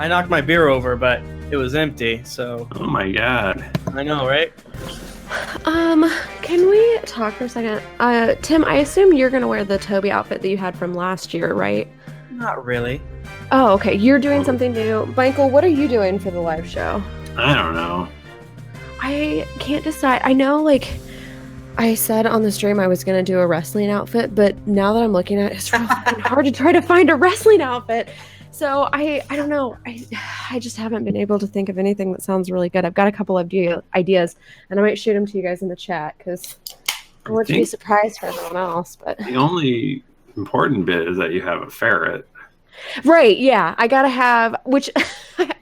I knocked my beer over, but it was empty, so... Oh my god. I know, right? Can we talk for a second? Tim, I assume you're gonna wear the Toby outfit that you had from last year, right? Not really. Oh, okay. You're doing something new. Michael, what are you doing for the live show? I don't know. I can't decide. I know, like, I said on the stream I was gonna do a wrestling outfit, but now that I'm looking at it, it's really hard to try to find a wrestling outfit. So I don't know. I just haven't been able to think of anything that sounds really good. I've got a couple of ideas, and I might shoot them to you guys in the chat because I want to be surprised for everyone else. But the only important bit is that you have a ferret. Right? Yeah, I gotta have. Which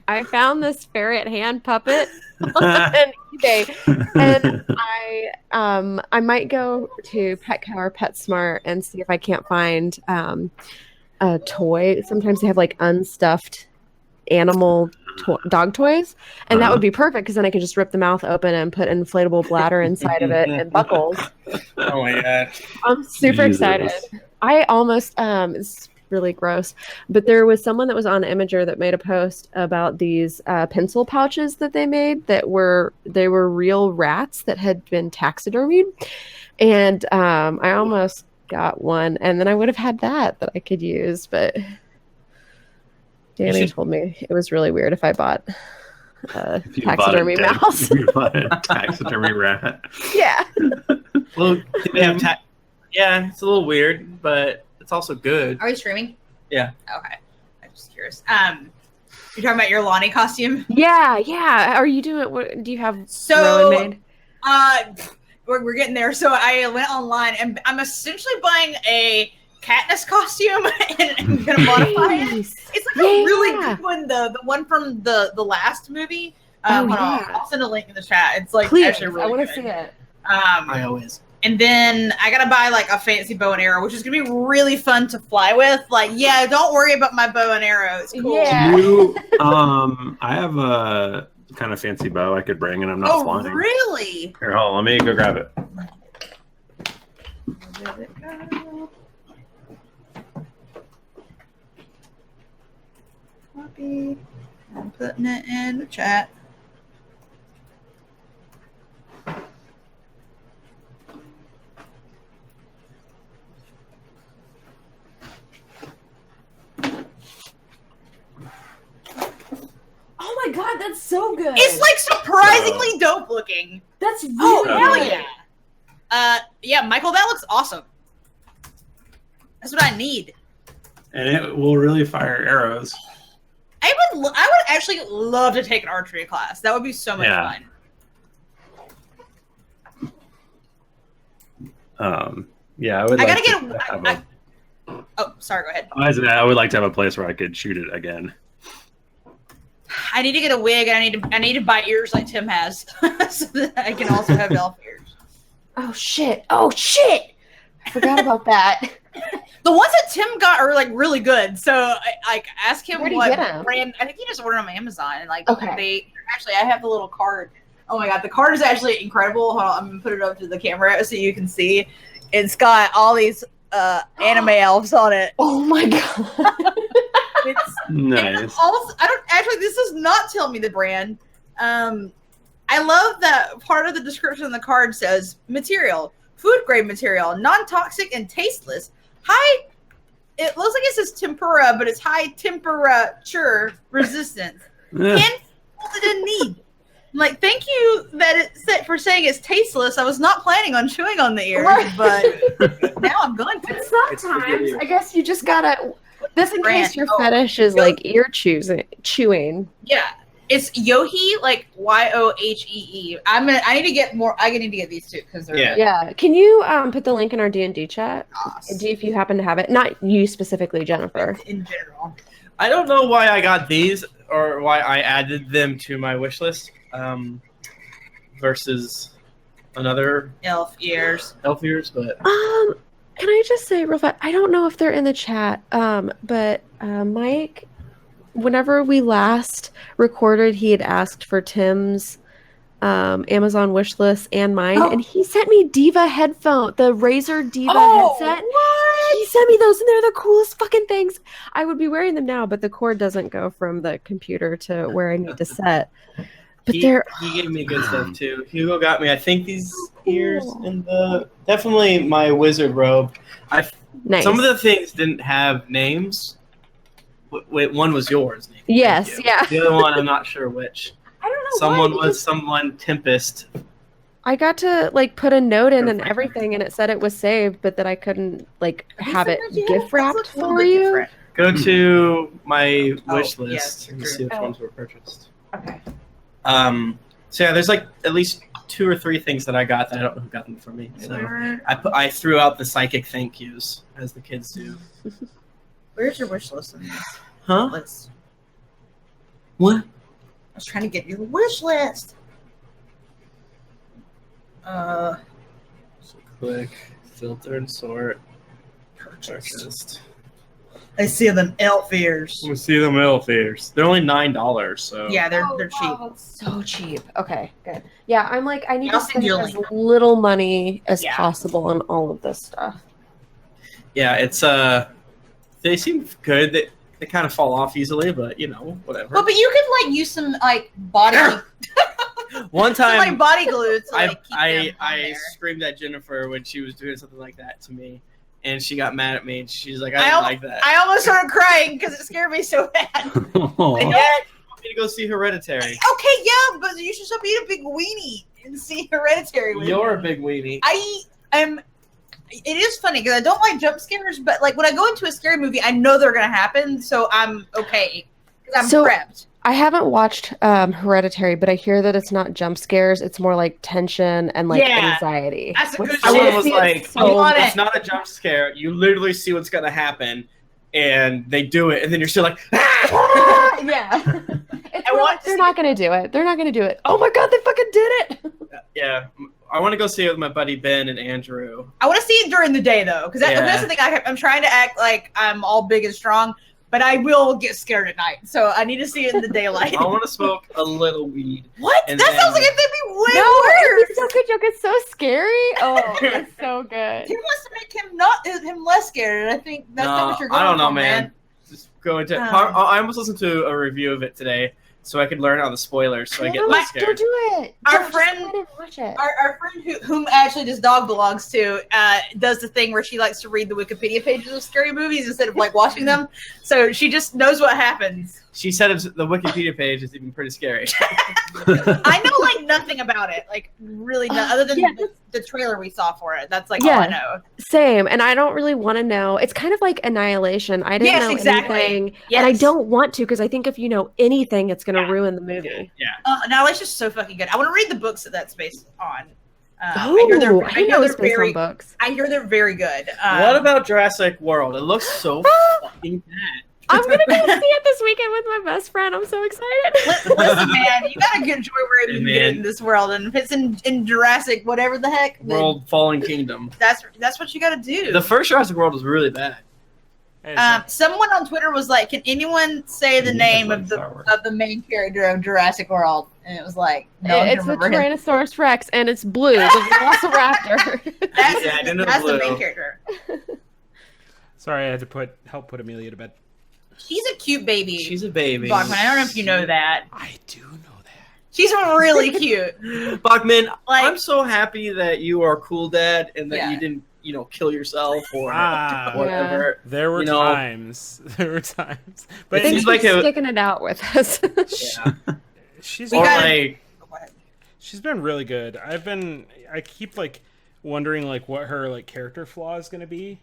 I found this ferret hand puppet on eBay, and I might go to Petco or PetSmart and see if I can't find a toy. Sometimes they have like unstuffed animal dog toys, and that would be perfect because then I could just rip the mouth open and put an inflatable bladder inside of it and buckles. Oh my god! I'm super excited. I almost it's really gross, but there was someone that was on Imager that made a post about these pencil pouches that they made that were real rats that had been taxidermied, and I almost got one, and then I would have had that I could use, but Danny told me it was really weird if I bought a taxidermy mouse. You bought a taxidermy rat. Yeah. Well, they have yeah, it's a little weird, but it's also good. Are we streaming? Yeah. Okay. I'm just curious. You're talking about your Lahni costume? Yeah. Are you doing? What do you have? So, Rowan made? We're getting there. So I went online, and I'm essentially buying a Katniss costume, and I'm gonna modify it. It's like a really good one, the one from the last movie. I'll send a link in the chat. It's like actually really I want to see it. I always. And then I gotta buy like a fancy bow and arrow, which is gonna be really fun to fly with. Like, yeah, don't worry about my bow and arrow. It's cool. Yeah. I have a kind of fancy bow I could bring, and I'm not flying. Oh, really? Here, hold on. Let me go grab it. Where did it go? Copy. I'm putting it in the chat. Oh my god, that's so good. It's like surprisingly dope looking. That's really hell good. Yeah. Yeah, Michael, that looks awesome. That's what I need. And it will really fire arrows. I would actually love to take an archery class. That would be so much fun. Yeah, I would. Oh, sorry. Go ahead. I would like to have a place where I could shoot it again. I need to get a wig, and I need to buy ears like Tim has, so that I can also have elf ears. Oh shit! I forgot about that. The ones that Tim got are like really good. So I ask him what brand. I think he just ordered them on Amazon, and like I have the little card. Oh my god, the card is actually incredible. Hold on, I'm gonna put it up to the camera so you can see. It's got all these anime elves on it. Oh my god. It's nice. Also, this does not tell me the brand. I love that part of the description on the card says material, food grade material, non-toxic and tasteless. It looks like it says tempura, but it's high temperature resistance. And folded in need. I'm like, thank you for saying it's tasteless. I was not planning on chewing on the ears, but now I'm going to. Sometimes I guess you just gotta. This in case your fetish is like ear chewing. Yeah, it's Yohi, like Yohee. I need to get more. I need to get these two because they're yeah. Can you put the link in our D&D chat? If you happen to have it, not you specifically, Jennifer. In general, I don't know why I got these or why I added them to my wish list. Versus another elf ears, but can I just say real fast? I don't know if they're in the chat, but Mike, whenever we last recorded, he had asked for Tim's Amazon wish list and mine, Oh. and he sent me Diva headphone, the Razer Diva headset. What? He sent me those, and they're the coolest fucking things. I would be wearing them now, but the cord doesn't go from the computer to where I need to set. But he gave me good stuff too. Hugo got me, I think, these ears and definitely my wizard robe. Nice. Some of the things didn't have names. Wait, one was yours. Nika. Yes, yeah. The other one, I'm not sure which. I don't know. Someone why, was someone Tempest. I got to like put a note in and everything, and it said it was saved, but that I couldn't like have it gift wrapped for you. Different. Go to my wish list yes, and see which ones were purchased. Okay. So yeah, there's like at least 2 or 3 things that I got that I don't know who got them for me. So I threw out the psychic thank yous, as the kids do. Where's your wish list in this Huh? list? What? I was trying to get you the wish list. So click, filter, and sort. Purchased. I see them elf ears. We see them elf ears. They're only $9, so Yeah, they're cheap. Wow, that's so cheap. Okay, good. Yeah, I'm like, I need I'll to send spend you a as link. little money as Yeah. possible on all of this stuff. yeah, it's they seem good. They kind of fall off easily, but you know, whatever. Well, but you could like use some like body, One some, time, like body glue to like keep them on I there. screamed at Jennifer when she was doing something like that to me, and she got mad at me. And she's like, I "I don't al- like that." I almost started crying because it scared me so bad. And yet, you want me to go see Hereditary. Okay, yeah, but you should stop being a big weenie and see Hereditary with You're me. a big weenie. I am. It is funny because I don't like jump scares, but like when I go into a scary movie, I know they're gonna happen, so I'm okay because I'm So- prepped. I haven't watched Hereditary, but I hear that it's not jump scares. It's more like tension and like Yeah. anxiety. That's a good I shit. wanna Someone was see it like, so I want bad. "It's not a jump scare. You literally see what's gonna happen, and they do it, and then you're still like, ah! Yeah. It's I more want like to they're see- not going to do it. They're not going to do it. Oh my God, they fucking did it. Yeah, I want to go see it with my buddy Ben and Andrew. I want to see it during the day though, because Yeah. that's the thing. I'm trying to act like I'm all big and strong, but I will get scared at night. So I need to see it in the daylight. I want to smoke a little weed. What? And That then- sounds like it'd be way No, worse. it's so good, Joke. It's so scary. Oh, it's so good. He wants to make him less scared, and I think that's not what you're going I don't know, for, man. Just go into. Um, I almost listened to a review of it today, so I could learn all the spoilers, so I get No, less don't scared. do it. Our Don't, just friend- go ahead and watch it. Our friend whom actually this dog belongs to does the thing where she likes to read the Wikipedia pages of scary movies instead of like watching them. So she just knows what happens. She said the Wikipedia page is even pretty scary. I know like nothing about it, like really, other than Yeah. the trailer we saw for it. That's like all I Yeah. know. Same, and I don't really want to know. It's kind of like Annihilation. I didn't Yes, know exactly. anything, Yes. and I don't want to because I think if you know anything, it's going to Yeah. ruin the movie. Now it's just so fucking good. I want to read the books that that's based on. Oh, I didn't know it's based on books. I hear they're very good. What about Jurassic World? It looks so fucking bad. I'm gonna go see it this weekend with my best friend. I'm so excited. Listen, man, you gotta enjoy where Hey, you man. get in this world, and if it's in Jurassic, whatever the heck, then World Fallen Kingdom. that's what you gotta do. The first Jurassic World was really bad. Hey, Someone on Twitter was like, "Can anyone say the name of the main character of Jurassic World?" And it was like, "No, I It's don't the remember him." Tyrannosaurus Rex, and it's blue, the Velociraptor. That's, Yeah, I didn't know that's the Blue. main character. sorry, I had to help put Amelia to bed. She's a cute baby. She's a baby. Bachmann. I don't know if you know that. I do know that. She's really cute. Bachmann, Like- I'm so happy that you are cool, Dad, and that Yeah. you didn't, kill yourself or Ah. whatever. There were You know- times. There were times. But It Thanks seems for like a- sticking it out with us. Yeah. she's Or gotta- like, she's been really good. I keep like wondering like what her like character flaw is gonna be.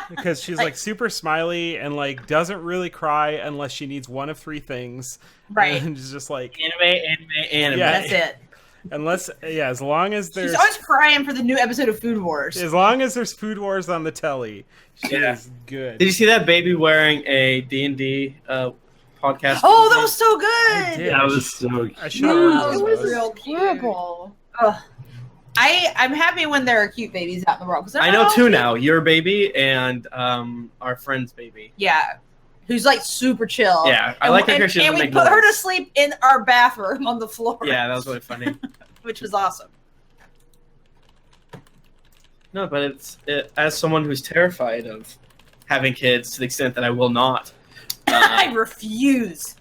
Because she's like super smiley and like doesn't really cry unless she needs one of 3 things. Right. And it's just like anime. Yeah. That's it. as long as there's She's always crying for the new episode of Food Wars. as long as there's Food Wars on the telly, she Yeah. is good. Did you see that baby wearing a D&D podcast? Oh, that was so I good. did. Yeah, I was so No, I should it was have real horrible. Ugh. I'm happy when there are cute babies out in the world. 'Cause they're I not know all 2 cute. now. Your baby and our friend's baby. Yeah. who's like super chill. Yeah, I like her. She and doesn't we make put her noise. to sleep in our bathroom on the floor. Yeah, that was really funny. Which was awesome. No, but as someone who's terrified of having kids to the extent that I will not. I refuse.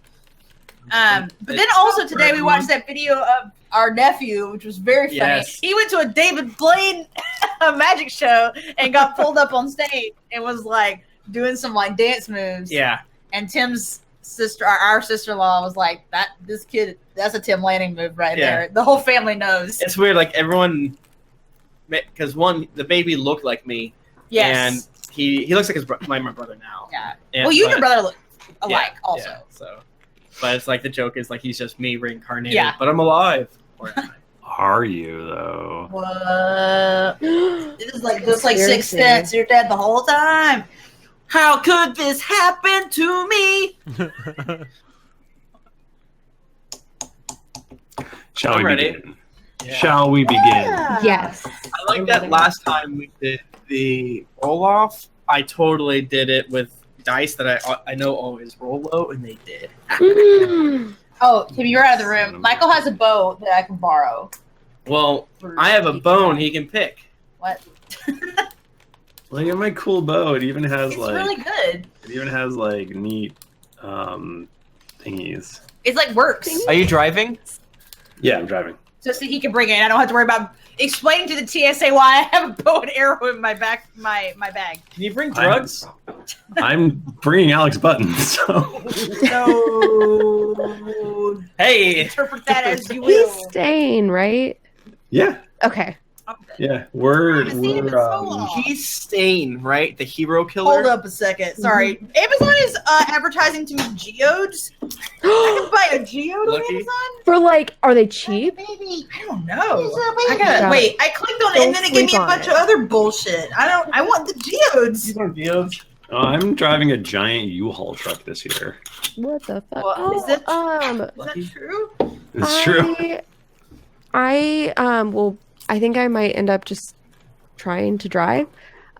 But then also today we watched that video of our nephew, which was very funny. Yes. He went to a David Blaine magic show and got pulled up on stage and was like doing some like dance moves. Yeah. And Tim's sister, our sister-in-law, was like, this kid, that's a Tim Lanning move right there. The whole family knows. It's weird, like everyone, because the baby looked like me. Yes. And he looks like my brother now. Yeah. And, well, you and your brother look alike also. Yeah, so. But it's like the joke is like he's just me reincarnated. Yeah. But I'm alive. Or am I? Are you though? What? It is like just like Sixth Sense. You're dead the whole time. How could this happen to me? Shall I'm we ready. begin? Yeah. Shall we begin? Yes. I like that last time we did the roll off. I totally did it with dice that I know always roll low, and they did. Oh, Tim, you're out of the room. Michael has a bow that I can borrow. Well, I have a bone he can pick. What? Look at my cool bow. It even has It's like really good. it even has like neat thingies. It's like works. Are you driving? Yeah, I'm driving. Just so he can bring it in. I don't have to worry about explaining to the TSA why I have a bow and arrow in my bag. Can you bring drugs? I'm bringing Alex Buttons. So No. Hey! Interpret that as you will. He's staying, right? yeah, Okay. yeah, we're haven't seen him in so long. He's Stain, right? The hero killer? Hold up a second. Sorry. Amazon is advertising to me geodes. I can buy a geode on Lucky. Amazon? For like, are they cheap? Baby. I don't know. I Yeah. gotta wait. I clicked on it and then it gave me a Don't sleep on bunch of other bullshit. I want the geodes. These are geodes. I'm driving a giant U-Haul truck this year. What the fuck? What? Is that- Oh, Is that true? It's true. I I think I might end up just trying to drive.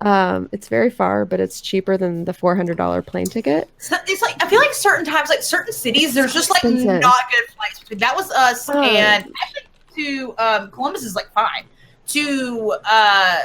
It's very far, but it's cheaper than the $400 plane ticket. It's like I feel like certain times, like certain cities, there's just like Expensive. not good flights between. That was us, Oh. and actually to Columbus is like fine. To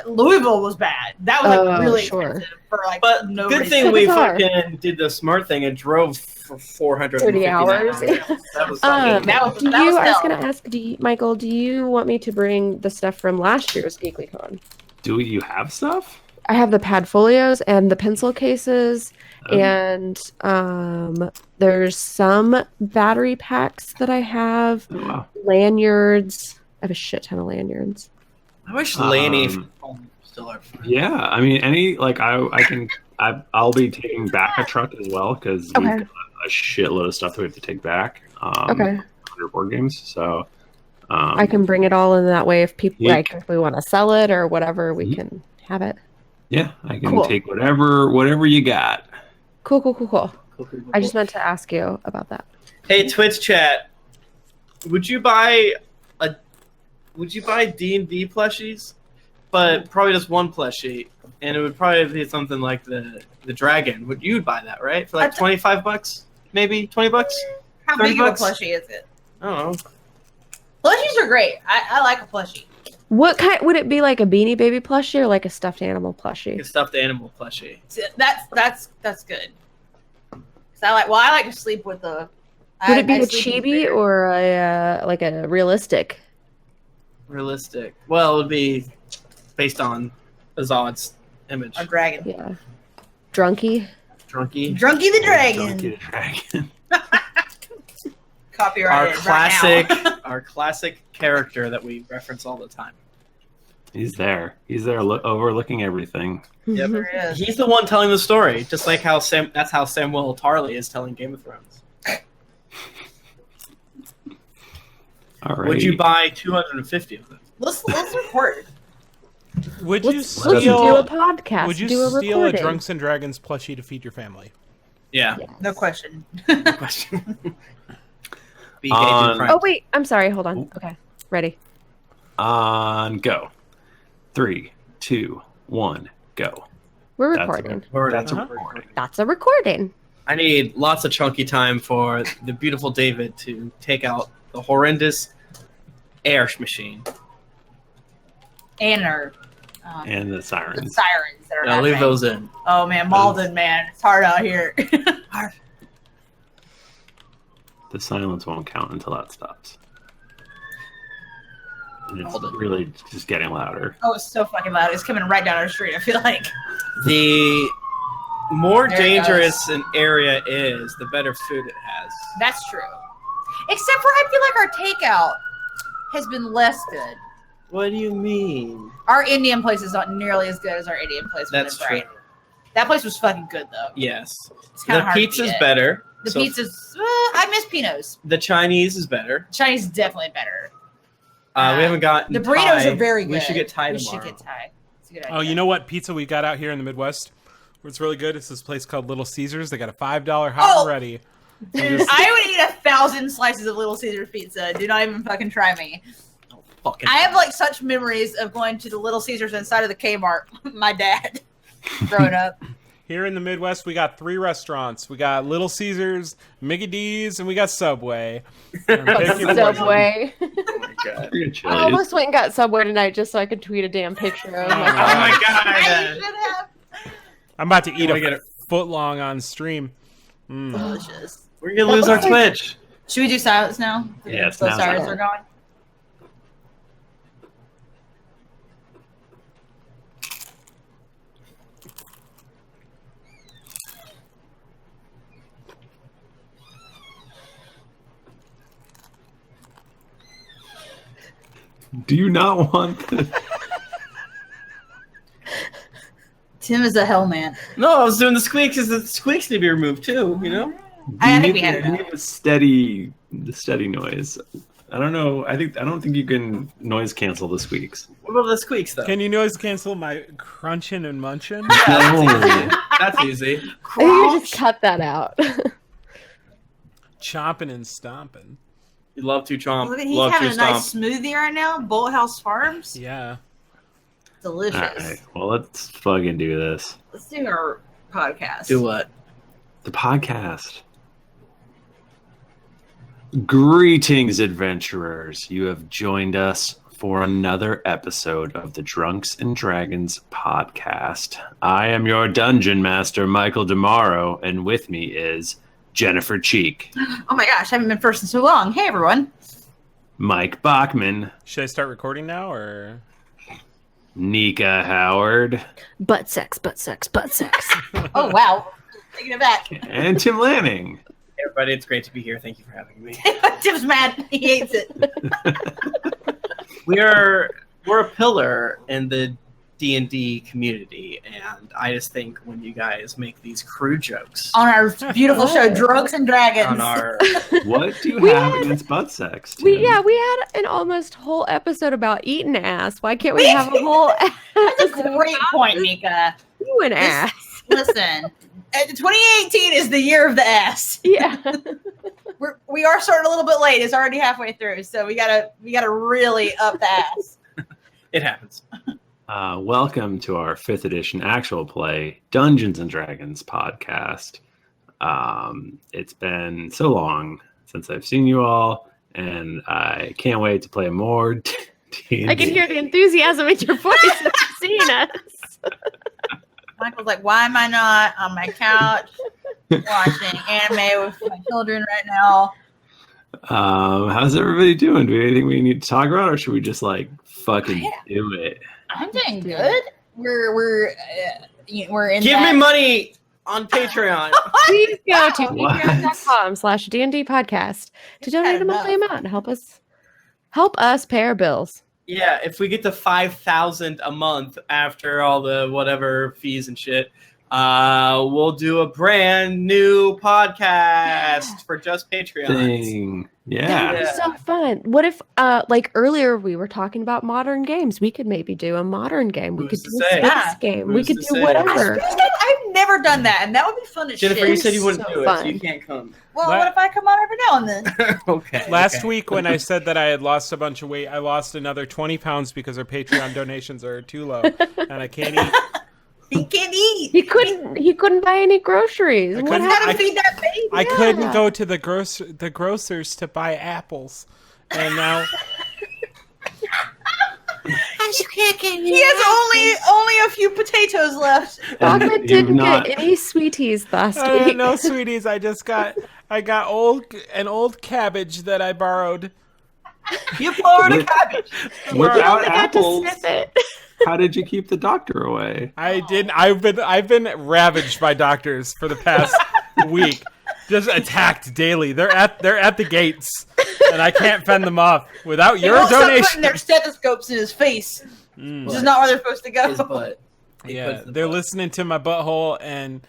Louisville was bad. That was like Oh, really sure. expensive for like But no good reason. thing we Bizarre. fucking did the smart thing and drove for 430 hours. That was Um, That was- do that you? was I was hell. gonna ask, Michael? Do you want me to bring the stuff from last year's GeeklyCon? Do you have stuff? I have the pad folios and the pencil cases, Oh. and there's some battery packs that I have, Oh, wow. lanyards. I have a shit ton of lanyards. I wish Lanny Um, still our friend. Yeah, I mean, I'll be taking back a truck as well because we've Okay. got a shitload of stuff that we have to take back. Okay. 100 board games, so I can bring it all in that way if people Yeah. like if we want to sell it or whatever, we can have it. yeah, I can Cool. take whatever you got. Cool. I just meant to ask you about that. Hey, Twitch chat. Would you buy D&D plushies? But probably just one plushie, and it would probably be something like the dragon. You'd buy that, right? For like $25, maybe $20. How 30 big of a bucks? plushie is it? I don't know. Plushies are great. I like a plushie. What kind would it be, like a Beanie Baby plushie or like a stuffed animal Like plushie? a stuffed animal plushie. That's good. 'Cause I like to sleep with the. Would it be I a sleep with chibi Ferret. or a like a realistic? Realistic. Well, it would be based on Azad's image. a dragon? Yeah, drunky. Drunky. Drunky the dragon. Donkey the Dragon. Copyrighted. Our classic character that we reference all the time. He's there. He's there overlooking everything. Yep. There it is. He's the one telling the story, just like how that's how Samuel Tarly is telling Game of Thrones. All right. Would you buy 250 of them? Let's record. Would you Let's do a steal? podcast. Would you do a steal a recording. Drunks and Dragons plushie to feed your family? Yeah. Yes. No question. No question. Be On- engaged in Oh wait, I'm sorry. Hold on. Ooh. Okay, ready. On go. 3, 2, 1, go. We're That's recording. We're That's a Uh-huh. recording. That's a recording. I need lots of chunky time for the beautiful David to take out the horrendous air machine. And the sirens. the sirens that are I'll leave happening. those in. Oh man, Malden, man, it's hard out here. The silence won't count until that stops. And it's Hold it. really just getting louder. Oh, it's so fucking loud. It's coming right down our street. I feel like. The more There it dangerous an area is, the better food it has. That's true. Except for I feel like our takeout has been less good. What do you mean? Our Indian place is not nearly as good as our Indian place. That's was, true. right? That place was fucking good though. Yes. It's kind The of hard. pizza's to get. better. The So pizza's. I miss Pino's. The Chinese is better. Chinese is definitely better. We haven't gotten The burritos Thai. are very good. We should get Thai We tomorrow. should get Thai. It's a good Oh, idea. you know what pizza we got out here in the Midwest? It's really good. It's this place called Little Caesars. They got a $5 hot and ready. Dude, I would eat 1,000 slices of Little Caesars pizza. Do not even fucking try me. Fucking I have like such memories of going to the Little Caesars inside of the Kmart. My dad, growing up. Here in the Midwest, we got 3 restaurants. We got Little Caesars, Mickey D's, and we got Subway. And pick your poison. Subway. Oh my god. You're I Chili's. almost went and got Subway tonight just so I could tweet a damn picture of Oh my my god. I should have. I'm about to eat wanna get a it- foot long on stream. Mm. Delicious. We're gonna lose our Twitch. Should we do silence now? Yes, Both now's sirens the are going. Do you not want the... Tim is a hell man. No, I was doing the squeaks because the squeaks need to be removed too, you know? I You think need we had it you up. need the steady noise. I don't know. I don't think you can noise cancel the squeaks. What about the squeaks though? Can you noise cancel my crunching and munching? No. That's easy. I think you just cut that out. Chomping and stomping. You love to chomp. Look at he's love having to a stomp. nice smoothie right now. Bolthouse Farms. Yeah. Delicious. All right. Well, let's fucking do this. Let's do our podcast. Do what? The podcast. Greetings, adventurers. You have joined us for another episode of the Drunks and Dragons podcast. I am your dungeon master, Michael DiMauro, and with me is Jennifer Cheek, Oh my gosh, I haven't been first in so long. Hey everyone. Mike Bachmann, Should I start recording now, or? Nika Howard, Butt sex, butt sex, butt sex. Oh wow. Taking it back. and Tim Lanning. Hey everybody, it's great to be here. Thank you for having me. Tim's mad. He hates it. We're a pillar in the D&D community, and I just think when you guys make these crude jokes On our beautiful show, Drunks and Dragons. on our What do you We have had- against butt sex, Tim? we had an almost whole episode about eating ass. Why can't we have a whole That's a episode great point, Nika. doing ass? Listen, 2018 is the year of the ass. Yeah. We are starting a little bit late. It's already halfway through, so we gotta really up the ass. it happens. Welcome to our 5th edition actual play Dungeons and Dragons podcast. It's been so long since I've seen you all, and I can't wait to play more D&D. I can hear the enthusiasm in your voice of seeing us. Michael's like, why am I not on my couch watching anime with my children right now? How's everybody doing? Do we have anything we need to talk about, or should we just like fucking do it? I'm doing good. We're in. Give that- me money on Patreon. Please go to What? patreon.com/D&D podcast to donate a monthly amount and help us pay our bills. Yeah, if we get to 5,000 a month after all the whatever fees and shit, we'll do a brand new podcast for just Patreon. Thing. That Yeah. would be so fun. What if, like earlier, we were talking about modern games? We could maybe do a modern game. We Who's could to do a say? space Yeah. game. Who's We could to do say? whatever. I've never done that, and that would be fun as Jennifer, shit. you said you wouldn't So do it, fun. so you can't come. Well, what if I come on every now and then? Okay. Last okay. week when I said that I had lost a bunch of weight, I lost another 20 pounds because our Patreon donations are too low, and I can't eat. He can't eat. He couldn't buy any groceries. What He's happened? gotta feed that baby. I couldn't go to the grocers to buy apples, and now He has only a few potatoes left. Bachmann didn't get any sweeties last week. no sweeties. I got an old cabbage that I borrowed. You Florida cabbage. Without I got to apples, sniff it. how did you keep the doctor away? I didn't. I've been ravaged by doctors for the past week. Just attacked daily. They're at the gates, and I can't fend them off without your Also donation. putting their stethoscopes in his face, which is not where they're supposed to go. His butt. Yeah, they're listening to my butthole, and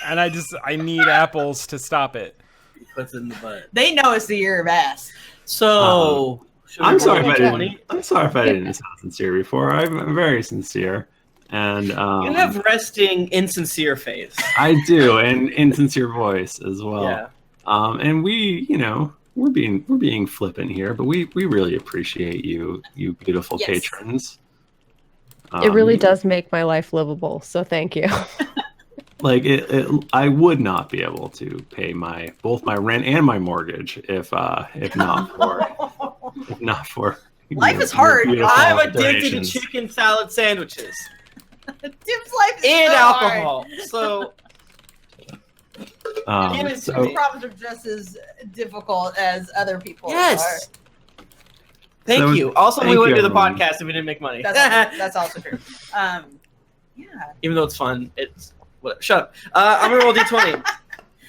I need apples to stop it. He puts it in the butt. They know it's the year of ass. So I'm sorry if I 20? didn't. I'm sorry if I didn't sound sincere before. I'm very sincere, and You have resting, insincere face. I do, and insincere voice as well. Yeah. And we, we're being flippant here, but we really appreciate you beautiful Yes. patrons. It really does make my life livable, so thank you. Like I would not be able to pay both my rent and my mortgage if not for Life is hard. beautiful I'm addicted donations. to chicken salad sandwiches Tim's life is and so alcohol. So Hard. Give it Tim's to me. problems are just as difficult as other people's. yes. Thank So, you. Also, thank we wouldn't you, do the everyone. podcast if we didn't make money. That's also true. Yeah. Even though it's fun, it's whatever. Shut up. I'm gonna roll d20.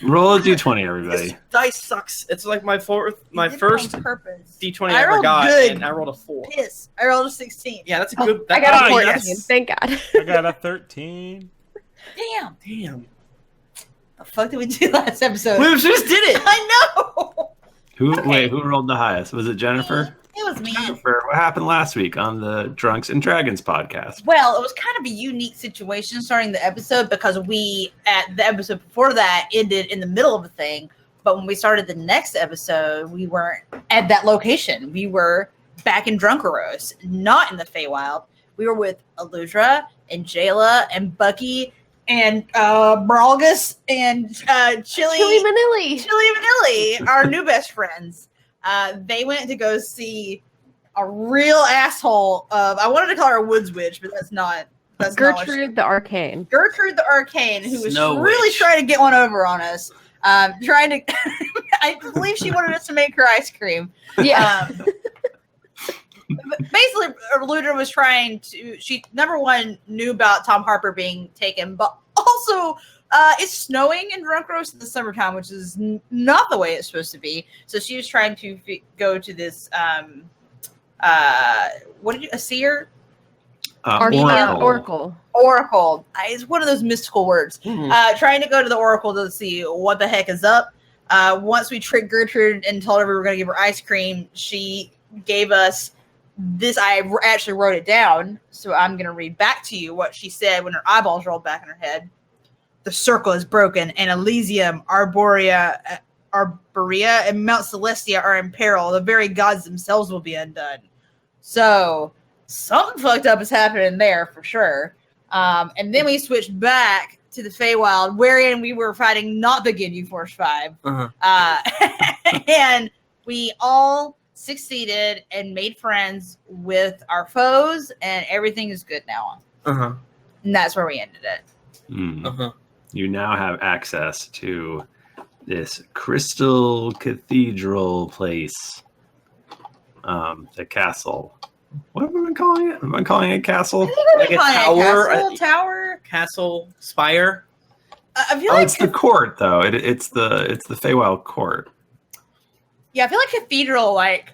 Roll a d20, This everybody. dice sucks. It's like my You first did it on purpose. d20 I I ever rolled got, good. and I rolled a 4. Piss. I rolled a 16. Yeah, that's a good. I got a Ah, 14. yes. Thank God. I got a 13. Damn. Damn. The fuck did we do last episode? We just did it. I know. Who Okay. who rolled the highest? Was it Jennifer? It was me. Jennifer, what happened last week on the Drunks and Dragons podcast? Well, it was kind of a unique situation starting the episode because we, at the episode before that, ended in the middle of a thing. But when we started the next episode, we weren't at that location. We were back in Drunkeros, not in the Feywild. We were with Aludra and Jayla and Bucky and Bralgus and Chili Manili. Manili, our new best friends. They went to go see a real asshole of, I wanted to call her a woods witch, but that's not what she- Gertrude the Arcane. Gertrude the Arcane, who was Snow really witch. trying to get one over on us. Trying to, I believe she wanted us to make her ice cream. Yeah. But basically, Ludra was trying to, she, number one, knew about Tom Harper being taken, but also it's snowing in Drunkeros in the summertime, which is not the way it's supposed to be. So she was trying to go to this, a seer? Oracle. Oracle. It's one of those mystical words. Trying to go to the Oracle to see what the heck is up. Once we tricked Gertrude and told her we were going to give her ice cream, she gave us this. I actually wrote it down, so I'm going to read back to you what she said when her eyeballs rolled back in her head. The circle is broken, and Elysium, Arborea, and Mount Celestia are in peril. The very gods themselves will be undone. So something fucked up is happening there for sure. And then we switched back to the Feywild, wherein we were fighting not the Ginyu Force 5. And we all succeeded and made friends with our foes, and everything is good now. And that's where we ended it. You now have access to this crystal cathedral place, the castle. What have I been calling it? Am I calling it castle? Like a tower, Tower. castle, spire. I feel Oh, like it's the court though. It's the Feywild court. I feel like cathedral, like,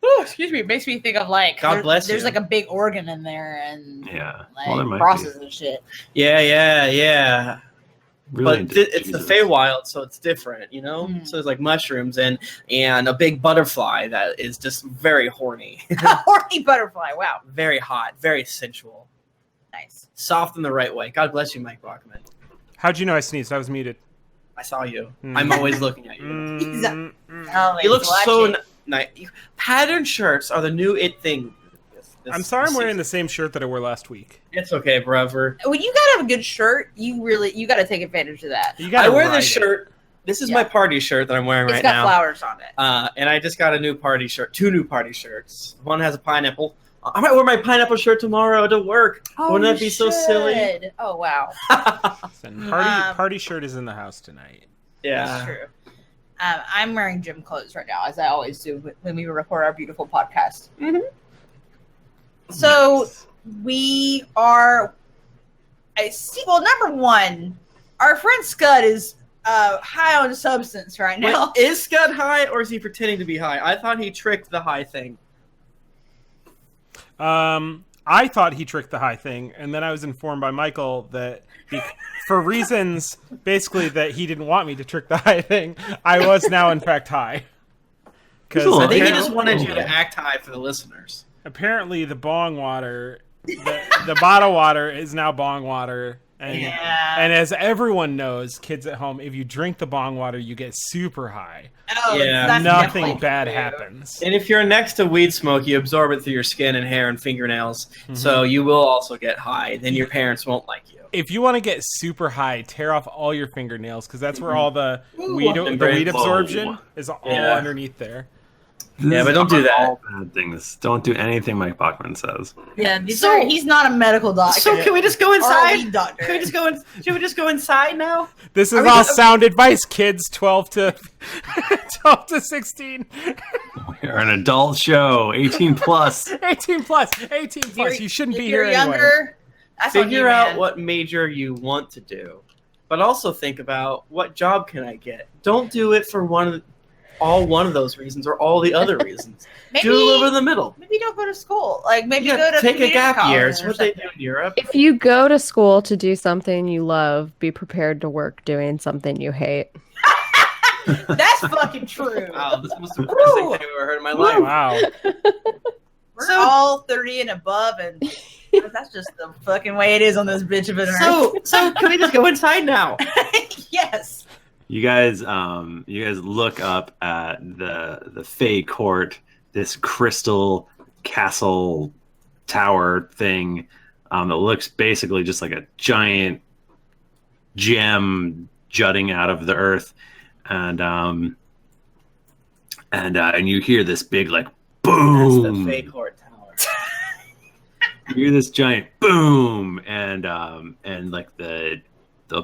oh, excuse me, it makes me think of like God bless there's you. like a big organ in there and Yeah. like Well, there might crosses and shit. Yeah. Really But it's the Feywild, so it's different, you know? So there's like mushrooms and a big butterfly that is just very horny. Horny butterfly. Wow, Very hot, very sensual. nice. Soft in the right way. God bless you, Mike Bachmann. How'd you know I sneezed? I was muted. I saw you. I'm always looking at you. Oh, You look he's so watching. nice. Patterned shirts are the new it thing I'm sorry I'm wearing the same shirt that I wore last week. It's okay, brother. When you gotta have a good shirt, you gotta take advantage of that. I wear this shirt. This is my party shirt that I'm wearing right now. It's got flowers on it. And I just got a new party shirt. 2 new party shirts. One has a pineapple. I might wear my pineapple shirt tomorrow to work. Wouldn't that be so silly? Oh, wow. Party shirt is in the house tonight. Yeah. That's true. I'm wearing gym clothes right now, as I always do when we record our beautiful podcast. Mm-hmm. So we are... Well, number one, our friend Skud is high on substance right now. Wait, is Skud high, or is he pretending to be high? I thought he tricked the high thing. I thought he tricked the high thing, and then I was informed by Michael that for reasons basically that he didn't want me to trick the high thing, I was now in fact high. Because I think he just wanted you to act high for the listeners. Apparently, the bong water, the bottle water is now bong water. And as everyone knows, kids at home, if you drink the bong water, you get super high. Oh, yeah, nothing bad happens. And if you're next to weed smoke, you absorb it through your skin and hair and fingernails, so you will also get high. Then your parents won't like you. If you want to get super high, tear off all your fingernails, because that's where all the weed absorption is all underneath there. Yeah, but don't do that. All bad things. Don't do anything Mike Bachmann says. Yeah, he's not a medical doctor. So can we just go inside? Or a weed doctor. Can we just go in? Should we just go inside now? This is all sound advice, kids. 12 to 16. We're an adult show. 18 plus. 18 plus. 18 plus. You shouldn't be here younger, anyway. Figure out what major you want to do, but also think about what job can I get. Don't do it for one of those reasons or all the other reasons. Do a little bit in the middle. Maybe don't go to school. Like maybe go to take a gap year. It's or what they do in Europe. If you go to school to do something you love, be prepared to work doing something you hate. That's fucking true. Wow, this was the worst thing I've ever heard in my life. Wow. We're all 30 and above, and that's just the fucking way it is on this bitch of an earth. So can we just go inside now? Yes. You guys look up at the Fey Court, this crystal castle tower thing that looks basically just like a giant gem jutting out of the earth, and you hear this big like boom. That's the Fey Court tower. You hear this giant boom, and like the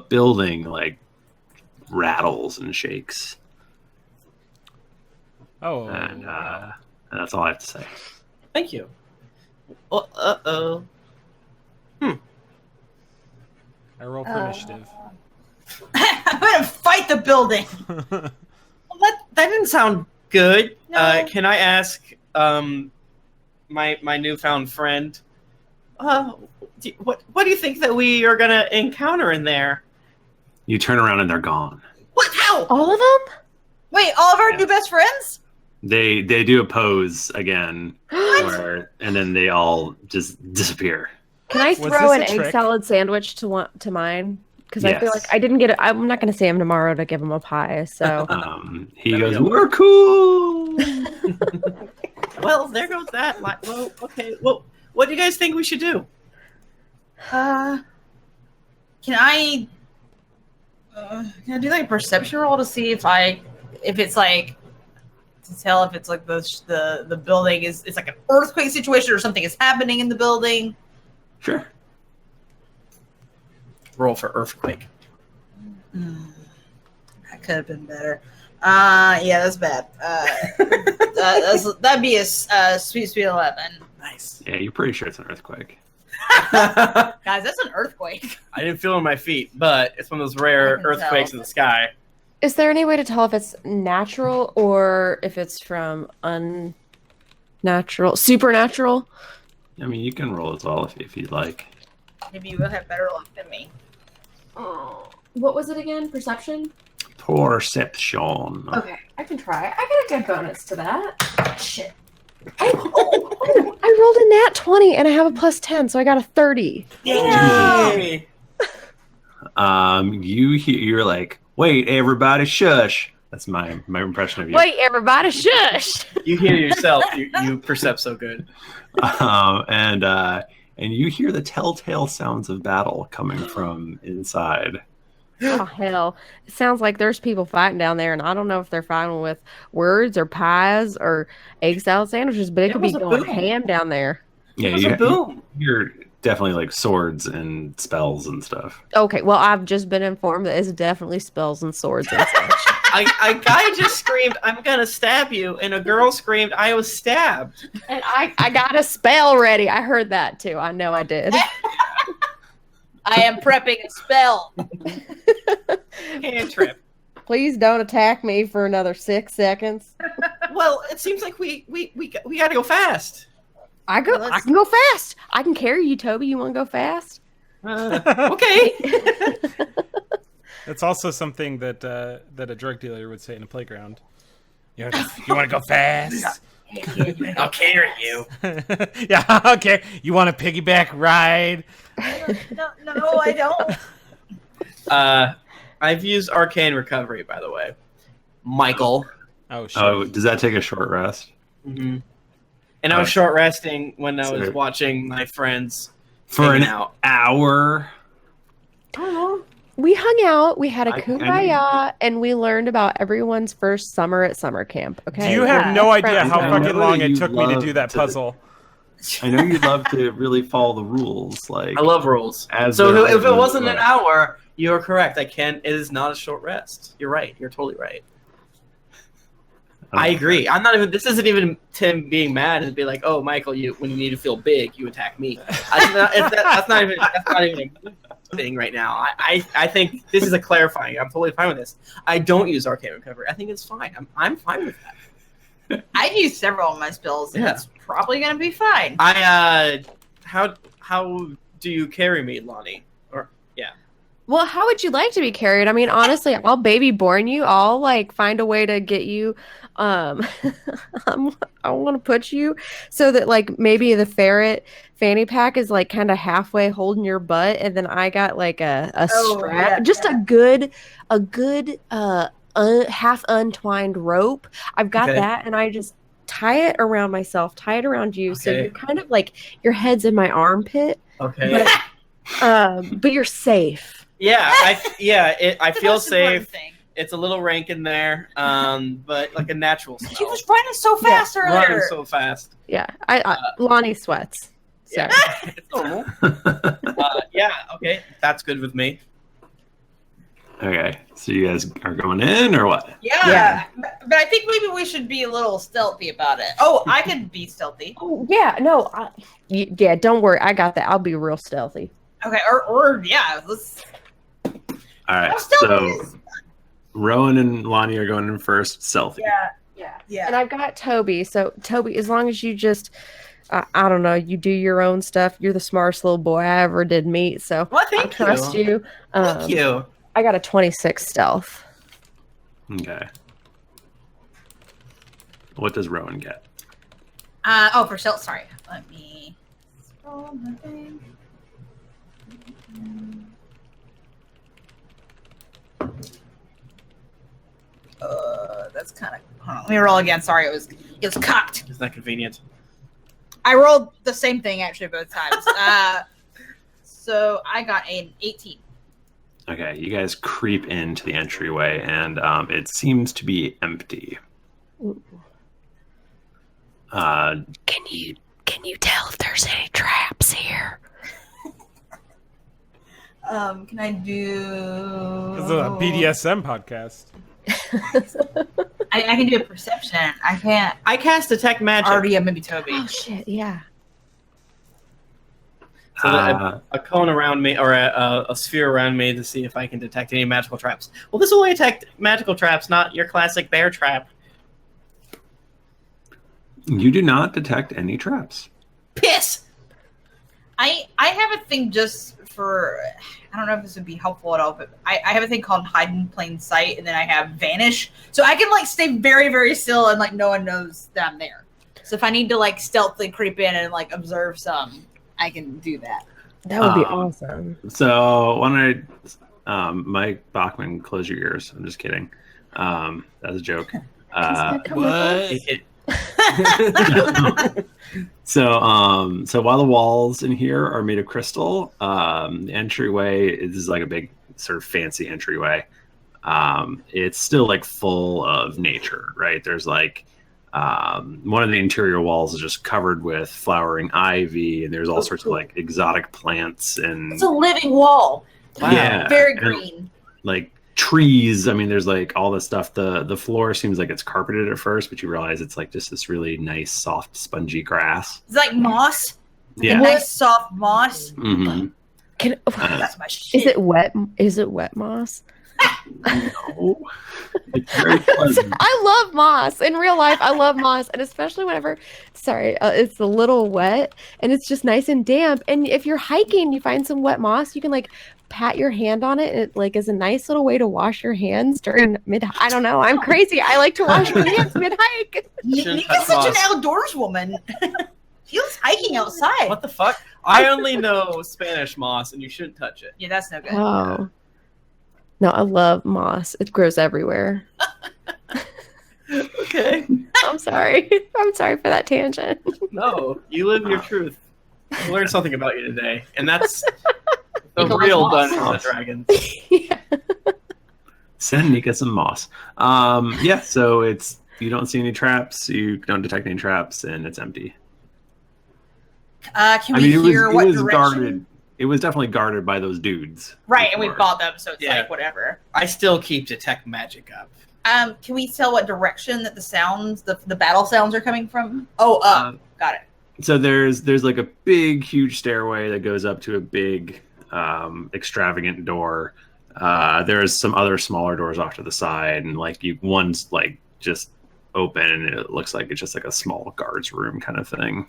building like rattles and shakes. Oh, and that's all I have to say. Thank you. Well, I roll for initiative. I'm gonna fight the building. Well, that didn't sound good. No. Can I ask my newfound friend, what do you think that we are gonna encounter in there? You turn around and they're gone. What? How? All of them? Wait, all of our new best friends? They do a pose again, and then they all just disappear. Can I Was throw this an a egg trick? salad sandwich to mine? Because I feel Yes. like I didn't get it. I'm not going to see him tomorrow to give him a pie. So He goes, "We're cool." Well, there goes that. Well, okay. Well, what do you guys think we should do? Can I do like a perception roll to see if it's like to tell if it's like the building it's like an earthquake situation or something is happening in the building? Sure. Roll for earthquake. That could have been better. Yeah, that's bad. That'd be a sweet 11. Nice. Yeah, you're pretty sure it's an earthquake. I Guys, that's an earthquake. didn't feel it in my feet, but it's one of those rare I can earthquakes tell. in the sky. is there any way to tell if it's natural or if it's from unnatural, supernatural? I mean, you can roll as well if you'd like. Maybe you will have better luck than me. Oh, what was it again? Perception? Perception. Okay, I can try. I got a good bonus to that. Shit. Oh, I rolled a nat 20 and I have a plus 10, so I got a 30. Yay! You're like, wait, everybody, shush. That's my impression of you. Wait, everybody, shush! You hear yourself. You percept so good. And you hear the telltale sounds of battle coming from inside. Oh, hell. It sounds like there's people fighting down there, and I don't know if they're fighting with words or pies or egg salad sandwiches, but it could be going ham down there. Yeah, you're definitely like swords and spells and stuff. Okay, well, I've just been informed that it's definitely spells and swords and such. A guy just screamed, "I'm gonna stab you," and a girl screamed, "I was stabbed." And I got a spell ready. I heard that too. I know I did. I am prepping a spell. Cantrip. Please don't attack me for another 6 seconds. Well, it seems like we gotta go fast. I can go fast. I can carry you, Toby. You want to go fast? Okay. That's also something that a drug dealer would say in a playground. You want to go fast? I'll carry you. Yeah, okay. You want a piggyback ride? No, I don't. I've used Arcane Recovery, by the way. Michael. Oh, shit. Oh, does that take a short rest? Mm-hmm. And I was short resting when I was watching my friends for an out. Hour. We hung out, we had a kumbaya, and we learned about everyone's first summer at summer camp. Okay. You have no idea how fucking long it took me to do that puzzle. I know you'd love to really follow the rules. Like I love rules. So if it wasn't an hour, you are correct. It is not a short rest. You're right. You're totally right. I agree. I'm not even. This isn't even Tim being mad and be like, "Oh, Michael, when you need to feel big, you attack me." That's not even a thing right now. I think this is a clarifying. I'm totally fine with this. I don't use Arcane Recovery. I think it's fine. I'm fine with that. I've used several of my spells, and it's probably gonna be fine. How do you carry me, Lahni? Well, how would you like to be carried? I mean, honestly, I'll baby born you. I'll find a way to get you. I want to put you so that maybe the ferret fanny pack is kind of halfway holding your butt, and then I got a strap, just a good half untwined rope. I've got that, and I just tie it around myself, tie it around you, so you're kind of your head's in my armpit. Okay. But you're safe. Yeah, I feel safe. It's a little rank in there, but like a natural smell. She was running so fast earlier. Running so fast. Yeah, Lahni sweats. So. Yeah, it's normal. Okay, that's good with me. Okay, so you guys are going in or what? Yeah, but I think maybe we should be a little stealthy about it. Oh, I could be stealthy. Oh yeah, no, don't worry, I got that. I'll be real stealthy. Okay, let's. All right, so Rowan and Lahni are going in first, stealthy. Yeah. And I've got Toby. So Toby, as long as you just, I don't know, you do your own stuff. You're the smartest little boy I ever did meet. So I trust you. Thank you. I got a 26 stealth. Okay. What does Rowan get? For stealth. Sorry, let me scroll my thing. That's kind of. Let me roll again. Sorry, it was cocked. Isn't that convenient? I rolled the same thing actually both times. So I got an 18. Okay, you guys creep into the entryway, and it seems to be empty. Can you tell if there's any traps here? Can I do? This is a BDSM podcast. I can do a perception. I can't. I cast detect magic. Already, maybe Toby. Oh shit! Yeah. So a cone around me, or a sphere around me, to see if I can detect any magical traps. Well, this will only detect magical traps, not your classic bear trap. You do not detect any traps. Piss. I have a thing just for. I don't know if this would be helpful at all, but I have a thing called hide in plain sight, and then I have vanish, so I can stay very, very still, and no one knows that I'm there. So if I need to stealthily creep in and observe some, I can do that. That would be awesome. So why don't I, Mike Bachmann, close your ears. I'm just kidding. That's a joke. What? So while the walls in here are made of crystal, the entryway is like a big sort of fancy entryway. It's still like full of nature, right? There's like one of the interior walls is just covered with flowering ivy, and there's all sorts of like exotic plants and It's a living wall. Wow. yeah, Very and, green. like trees. I mean, there's like all this stuff. The floor seems like it's carpeted at first, but you realize it's like just this really nice, soft, spongy grass. It's like moss. Yeah. Nice soft moss. Mm-hmm. That's my shit. Is it wet? Is it wet moss? No. It's very pleasant. I love moss. In real life, I love moss, and especially whenever, it's a little wet and it's just nice and damp. And if you're hiking, you find some wet moss, you can like pat your hand on it. It like is a nice little way to wash your hands during mid. I don't know. I'm crazy. I like to wash my hands mid hike. Nika's such an outdoors woman. She was hiking outside. What the fuck? I only know Spanish moss, and you shouldn't touch it. Yeah, that's no good. Oh. No, I love moss. It grows everywhere. Okay. I'm sorry. I'm sorry for that tangent. No, you live your truth. I learned something about you today, and that's the Nika real likes Dungeons and moss. Dragons. Yeah. Send Nika some moss. Yeah, so you don't see any traps, you don't detect any traps, and it's empty. Can we hear what direction? Guarded. It was definitely guarded by those dudes. Right, and we before. bought them, so it's Yeah. like whatever. I still keep detect magic up. Can we tell what direction that the sounds, the battle sounds, are coming from? Oh, up. Got it. So there's like a big, huge stairway that goes up to a big, extravagant door. There's some other smaller doors off to the side, and like one's like just open, and it looks like it's just like a small guards room kind of thing.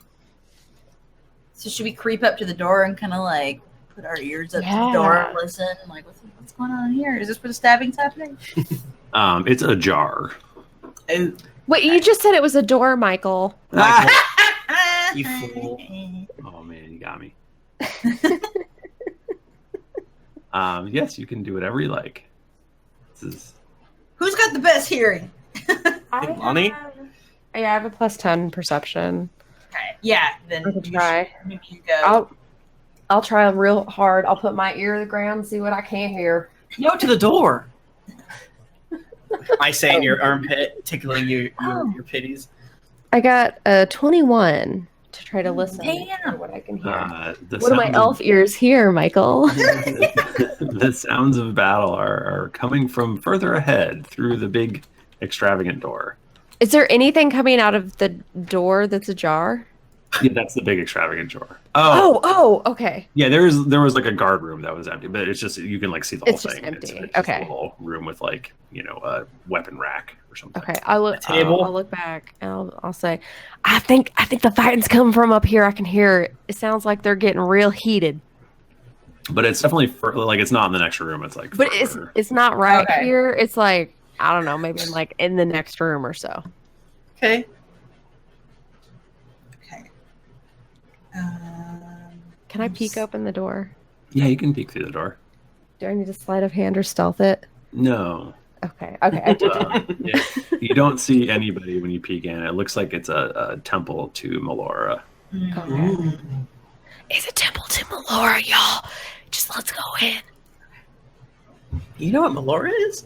So should we creep up to the door and kind of like put our ears up to the door and listen? Like, what's going on here? Is this where the stabbing's happening? It's ajar. And Wait, you just said it was a door, Michael. Michael, you fool. Oh man, you got me. Yes, you can do whatever you like. This is Who's got the best hearing? Lahni? Yeah, I have a +10 perception. Okay. Yeah, then I could you try. maybe you go. I'll try real hard. I'll put my ear to the ground and see what I can hear. Go to the door. I say in your armpit, tickling your pitties. I got a 21 to try to listen Damn. to what I can hear. the What do my sounds elf ears hear, Michael? the sounds of battle are coming from further ahead through the big, extravagant door. Is there anything coming out of the door that's ajar? Yeah, that's the big, extravagant door. Oh, okay. Yeah, there was like a guard room that was empty, but it's just you can like see the whole It's just thing. empty. It's just Okay. a little room with like a weapon rack or something. Okay, I'll look. table? I'll look back. And I'll say, I think the fighting's coming from up here. I can hear it. It sounds like they're getting real heated. But it's definitely like it's not in the next room. It's like But further. it's not right Okay. here. It's like I don't know, maybe like in the next room or so. Okay. Okay. Can I peek open the door? Yeah, you can peek through the door. Do I need to sleight of hand or stealth it? No. Okay. I did. Yeah, you don't see anybody when you peek in. It looks like it's a temple to Melora. Okay. It's a temple to Melora, y'all. Just let's go in. You know what Melora is?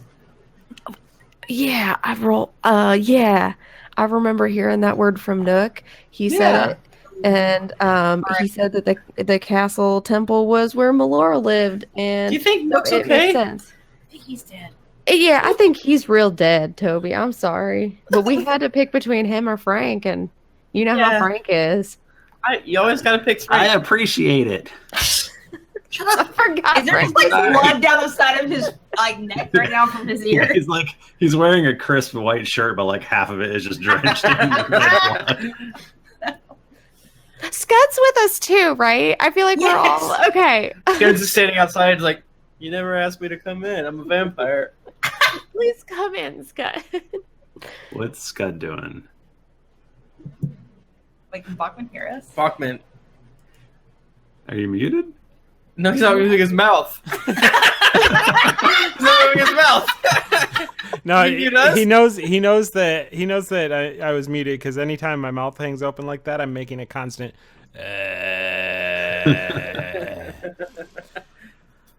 Yeah, I remember hearing that word from Nook. He said it, and he said that the castle temple was where Melora lived. And Do you think Nook's it okay? makes sense. I think he's dead. Yeah, I think he's real dead, Toby. I'm sorry, but we had to pick between him or Frank, and you know how Yeah. Frank is. You always got to pick three. I appreciate it. Shut I up. forgot. Is there Frank just like was- blood down the side of his like neck right now from his ear? He's wearing a crisp white shirt, but like half of it is just drenched in red blood. Scud's with us too, right? I feel like we're all okay. Scud's just standing outside, like, you never asked me to come in. I'm a vampire. Please come in, Scud. What's Scud doing? Like, can Bachmann hear us? Bachmann. Are you muted? No, he's not moving his mouth. He's not moving his mouth. No, he knows that I was muted because anytime my mouth hangs open like that, I'm making a constant.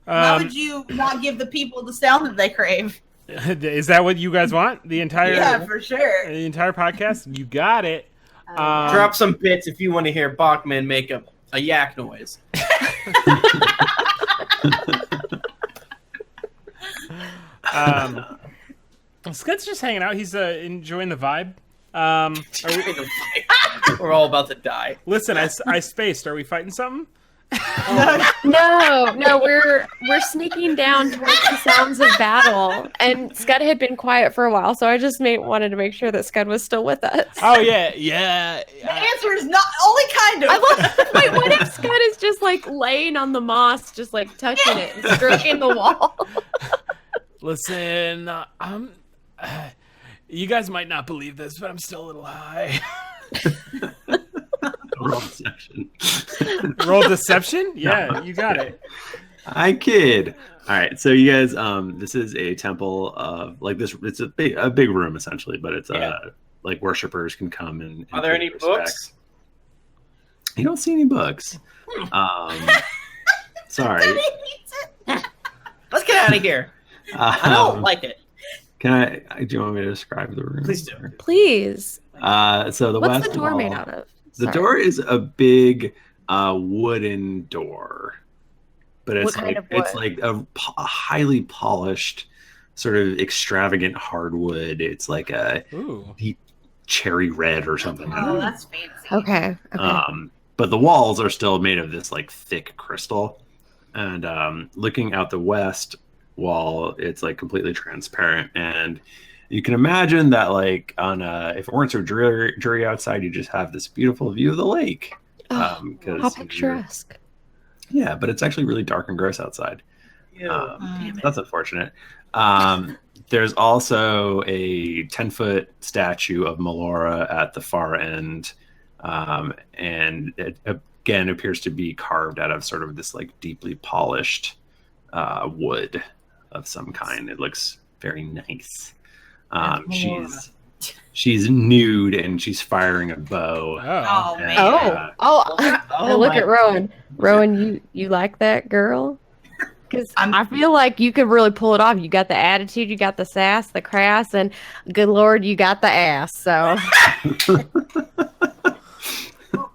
How would you not give the people the sound that they crave? Is that what you guys want? The entire for sure. The entire podcast? You got it. Drop some bits if you want to hear Bachmann make a yak noise. Scud's just hanging out. He's enjoying the vibe. We're all about to die. Listen, I spaced. Are we fighting something? No, we're sneaking down towards the sounds of battle, and Skud had been quiet for a while, so I just wanted to make sure that Skud was still with us. Oh yeah. The answer is not only kind of. Wait, what if Skud is just like laying on the moss, just like touching it and stroking the wall? Listen, you guys might not believe this, but I'm still a little high. Roll deception. Roll deception? Yeah, you got it. I kid. All right, so you guys, this is a temple of like this. It's a big room essentially, but it's like worshippers can come and are there any books? You don't see any books. Sorry. Let's get out of here. I don't like it. Do you want me to describe the room? Please do. Please. So the What's west the door wall, made out of? The door is a big wooden door, but it's it's like a highly polished, sort of extravagant hardwood. It's like a deep cherry red or something. Oh, that's fancy. Okay. But the walls are still made of this like thick crystal, and looking out the west wall, it's like completely transparent, and you can imagine that like on if it weren't so dreary outside, you just have this beautiful view of the lake. How picturesque. Yeah, but it's actually really dark and gross outside. That's unfortunate. There's also a 10-foot statue of Melora at the far end, and it again appears to be carved out of sort of this like deeply polished wood of some kind. It looks very nice. She's nude and she's firing a bow. Oh man! Look at Rowan. Rowan, you like that girl? Because I feel like you could really pull it off. You got the attitude, you got the sass, the crass, and good Lord, you got the ass. So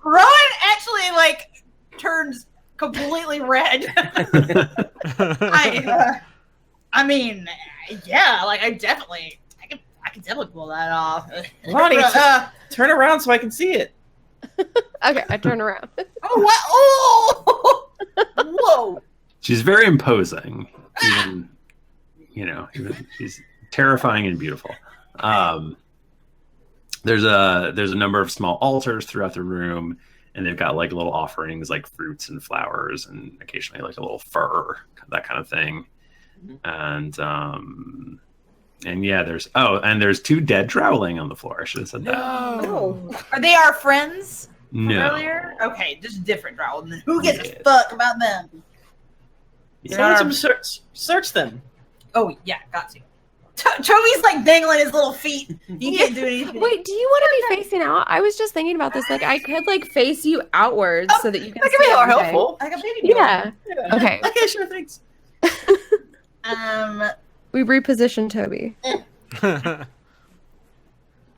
Rowan actually like turns completely red. I mean, yeah, like I can definitely pull that off. Ronnie, turn around so I can see it. Okay, I turn around. Oh, what? Oh! Whoa! She's very imposing. Even she's terrifying and beautiful. There's a number of small altars throughout the room, and they've got like little offerings like fruits and flowers, and occasionally like a little fur, that kind of thing. And yeah, there's two dead Drow laying on the floor. I should have said that. No. Are they our friends from No. earlier? Okay, just different Drow. Who gives a fuck about them? Search them. Oh yeah, got to. Toby's like dangling his little feet. He can't do anything. Wait, do you want to be facing out? I was just thinking about this. Like, I could like face you outwards so that you can. That could be more everything. helpful. Like a baby. Yeah. Okay. Okay, sure, thanks. We repositioned Toby. I like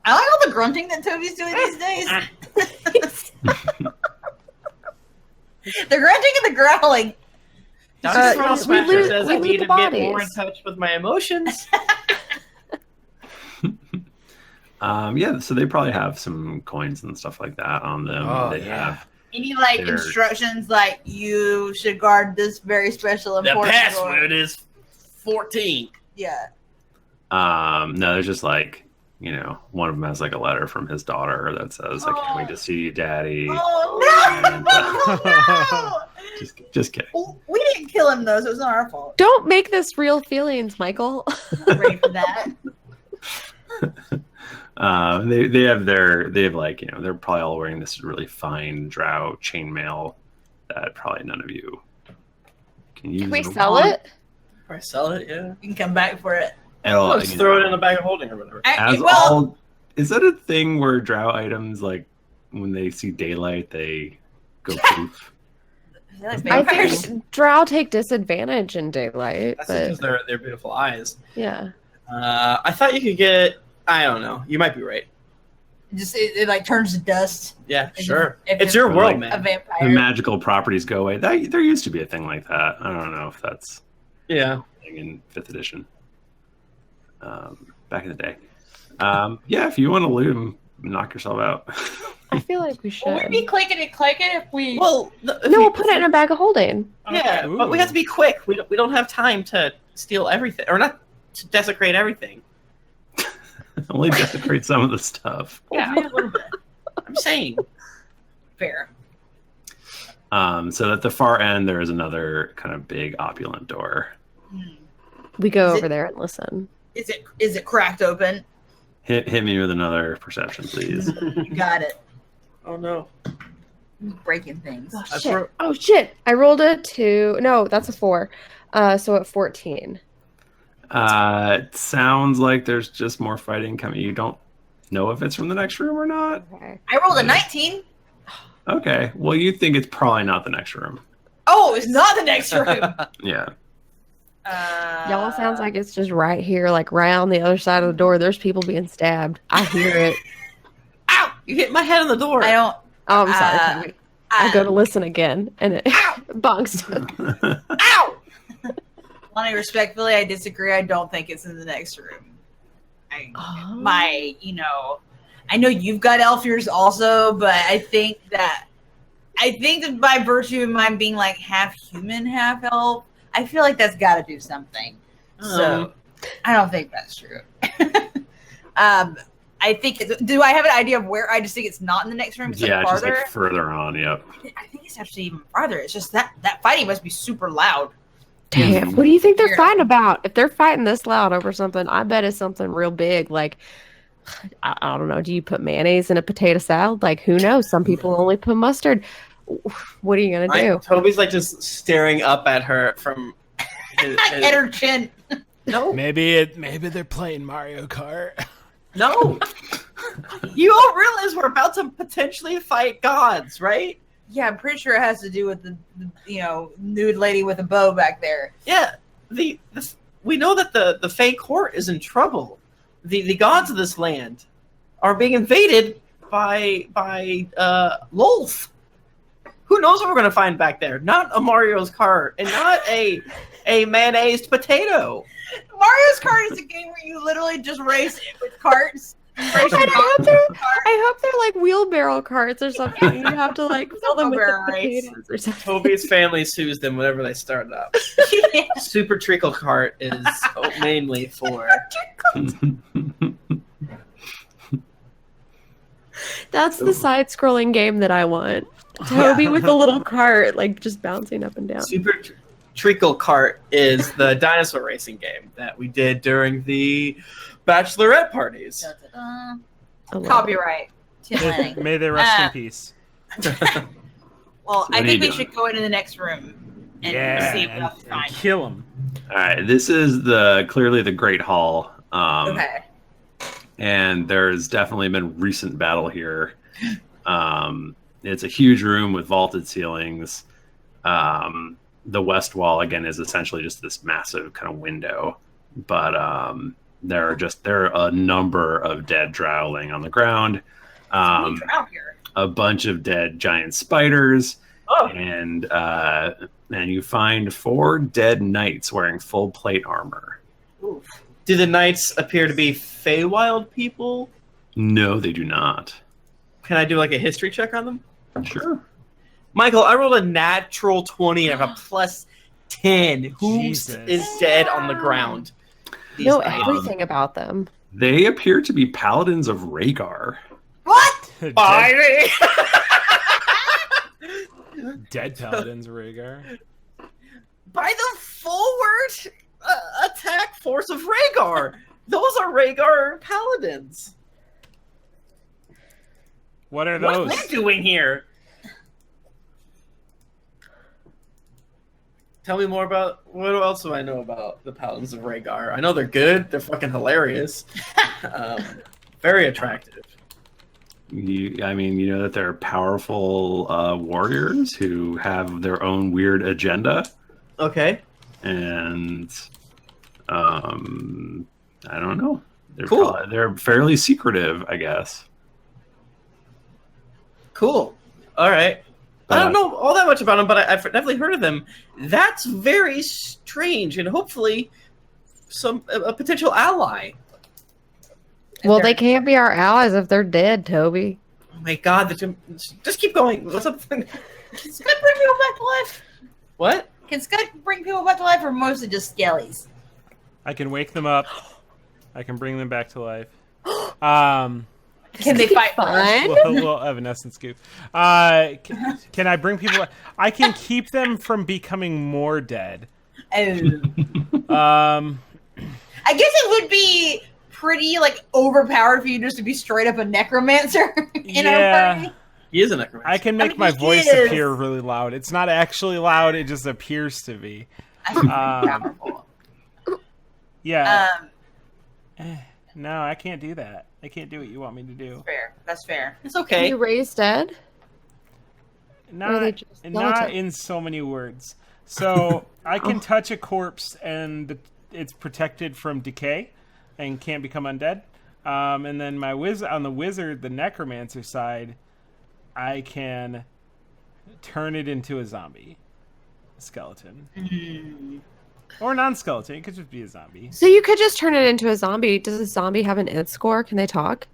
all the grunting that Toby's doing these days. The grunting and the growling. Dr. Frostmaster says I need to get more bodies. in touch with my emotions. Yeah, so they probably have some coins and stuff like that on them. They have Any like instructions like you should guard this very special The important password is 14. Yeah. no, there's just like, one of them has like a letter from his daughter that says, I can't wait to see you, Daddy. Oh no! And, No! just kidding. Well, we didn't kill him though, so it's not our fault. Don't make this real feelings, Michael. I'm ready for that. They have like, they're probably all wearing this really fine Drow chainmail that probably none of you Can we sell it? Or sell it, yeah. You can come back for it. Just throw it in a bag of holding or whatever. Is that a thing where Drow items, like, when they see daylight, they go poof? I think Drow take disadvantage in daylight. That's because they're beautiful eyes. Yeah. I thought you could get... I don't know. You might be right. Just it like turns to dust. Yeah, sure. If it's your world, man. A vampire. The magical properties go away. There used to be a thing like that. I don't know if that's in 5th edition. Back in the day. Yeah, if you want to loot them, knock yourself out. I feel like we should. Will we be clicking if we... Well, we'll put it in a bag of holding. Yeah, but we have to be quick. We don't have time to steal everything. Or not to desecrate everything. Only desecrate some of the stuff. Yeah, a little bit. I'm saying. Fair. So at the far end, there is another kind of big opulent door. We go over there and listen. Is it cracked open? Hit me with another perception, please. You got it. Oh no. Breaking things. Oh shit. I rolled a 2. No, that's a 4. So at 14. It sounds like there's just more fighting coming. You don't know if it's from the next room or not. Okay. I rolled a 19. Okay. Well, you think it's probably not the next room. Oh, it's not the next room. Yeah. Y'all sounds like it's just right here, like right on the other side of the door. There's people being stabbed. I hear it. Ow! You hit my head on the door. I don't. Oh, I'm sorry, Toby. I go to listen again, and it bonks. Ow! Lonnie, respectfully, I disagree. I don't think it's in the next room. I know you've got elf ears also, but I think that by virtue of mine being like half human, half elf, I feel like that's got to do something. So I don't think that's true. I think. Do I have an idea of where? I just think it's not in the next room. It's yeah, like farther. just like further on. Yep. I think it's actually even farther. It's just that fighting must be super loud. Damn, what do you think they're fighting about? If they're fighting this loud over something, I bet it's something real big. Like, I don't know. Do you put mayonnaise in a potato salad? Like, who knows? Some people only put mustard. What are you gonna do? Toby's like just staring up at her from at her chin. No, maybe they're playing Mario Kart. No, you all realize we're about to potentially fight gods, right? Yeah, I'm pretty sure it has to do with the nude lady with a bow back there. Yeah, we know that the Fey Court is in trouble. The gods of this land are being invaded by Lolth. Who knows what we're going to find back there? Not a Mario's Kart and not a mayonnaised potato. Mario's Kart is a game where you literally just race it with carts. I hope they're like wheelbarrow carts or something. You have to like fill them with potatoes or something. Toby's family sues them whenever they start up. Yeah. Super Treacletart is mainly for. That's the side-scrolling game that I want. Toby with a little cart, like just bouncing up and down. Super Treacletart is the dinosaur racing game that we did during the bachelorette parties. Copyright. Tim Lanning. May they rest in peace. Well, I think we should go into the next room and see what else and kill him. All right, this is clearly the Great Hall. Okay. And there's definitely been recent battle here. It's a huge room with vaulted ceilings. The west wall again is essentially just this massive kind of window, but there are a number of dead drow laying on the ground. A bunch of dead giant spiders, and you find 4 dead knights wearing full plate armor. Oof. Do the knights appear to be Feywild people? No, they do not. Can I do like a history check on them? Sure. Michael, I rolled a natural 20 and a plus 10. Who is dead on the ground? Know everything about them. They appear to be Paladins of Rhaegar. What? Dead Paladins of Rhaegar. By the forward attack force of Rhaegar. Those are Rhaegar Paladins. What are those? What are they doing here? Tell me more about what else do I know about the Paladins of Rhaegar? I know they're good. They're fucking hilarious. Very attractive. You know that they're powerful warriors who have their own weird agenda. Okay. And I don't know. They're cool. They're fairly secretive, I guess. Cool. All right. I don't know all that much about them, but I've definitely heard of them. That's very strange, and hopefully, a potential ally. Well, they can't be our allies if they're dead, Toby. Oh my God! Just keep going. What's up? Can Skud bring people back to life? What? Can Skud bring people back to life, or mostly just skellies? I can wake them up. I can bring them back to life. Can they fight? Fun? A little evanescence scoop. Can I bring people? I can keep them from becoming more dead. Oh. I guess it would be pretty overpowered for you just to be straight up a necromancer in our party. He is a necromancer. I can make my voice appear really loud. It's not actually loud. It just appears to be. Powerful. Yeah. No, I can't do that. I can't do what you want me to do. Fair. That's fair. It's Can okay. you raise dead? Not in so many words. So I can touch a corpse and it's protected from decay and can't become undead. And then on the wizard, the necromancer side, I can turn it into a zombie, a skeleton. Or non-skeleton. It could just be a zombie. So you could just turn it into a zombie. Does a zombie have an int score? Can they talk?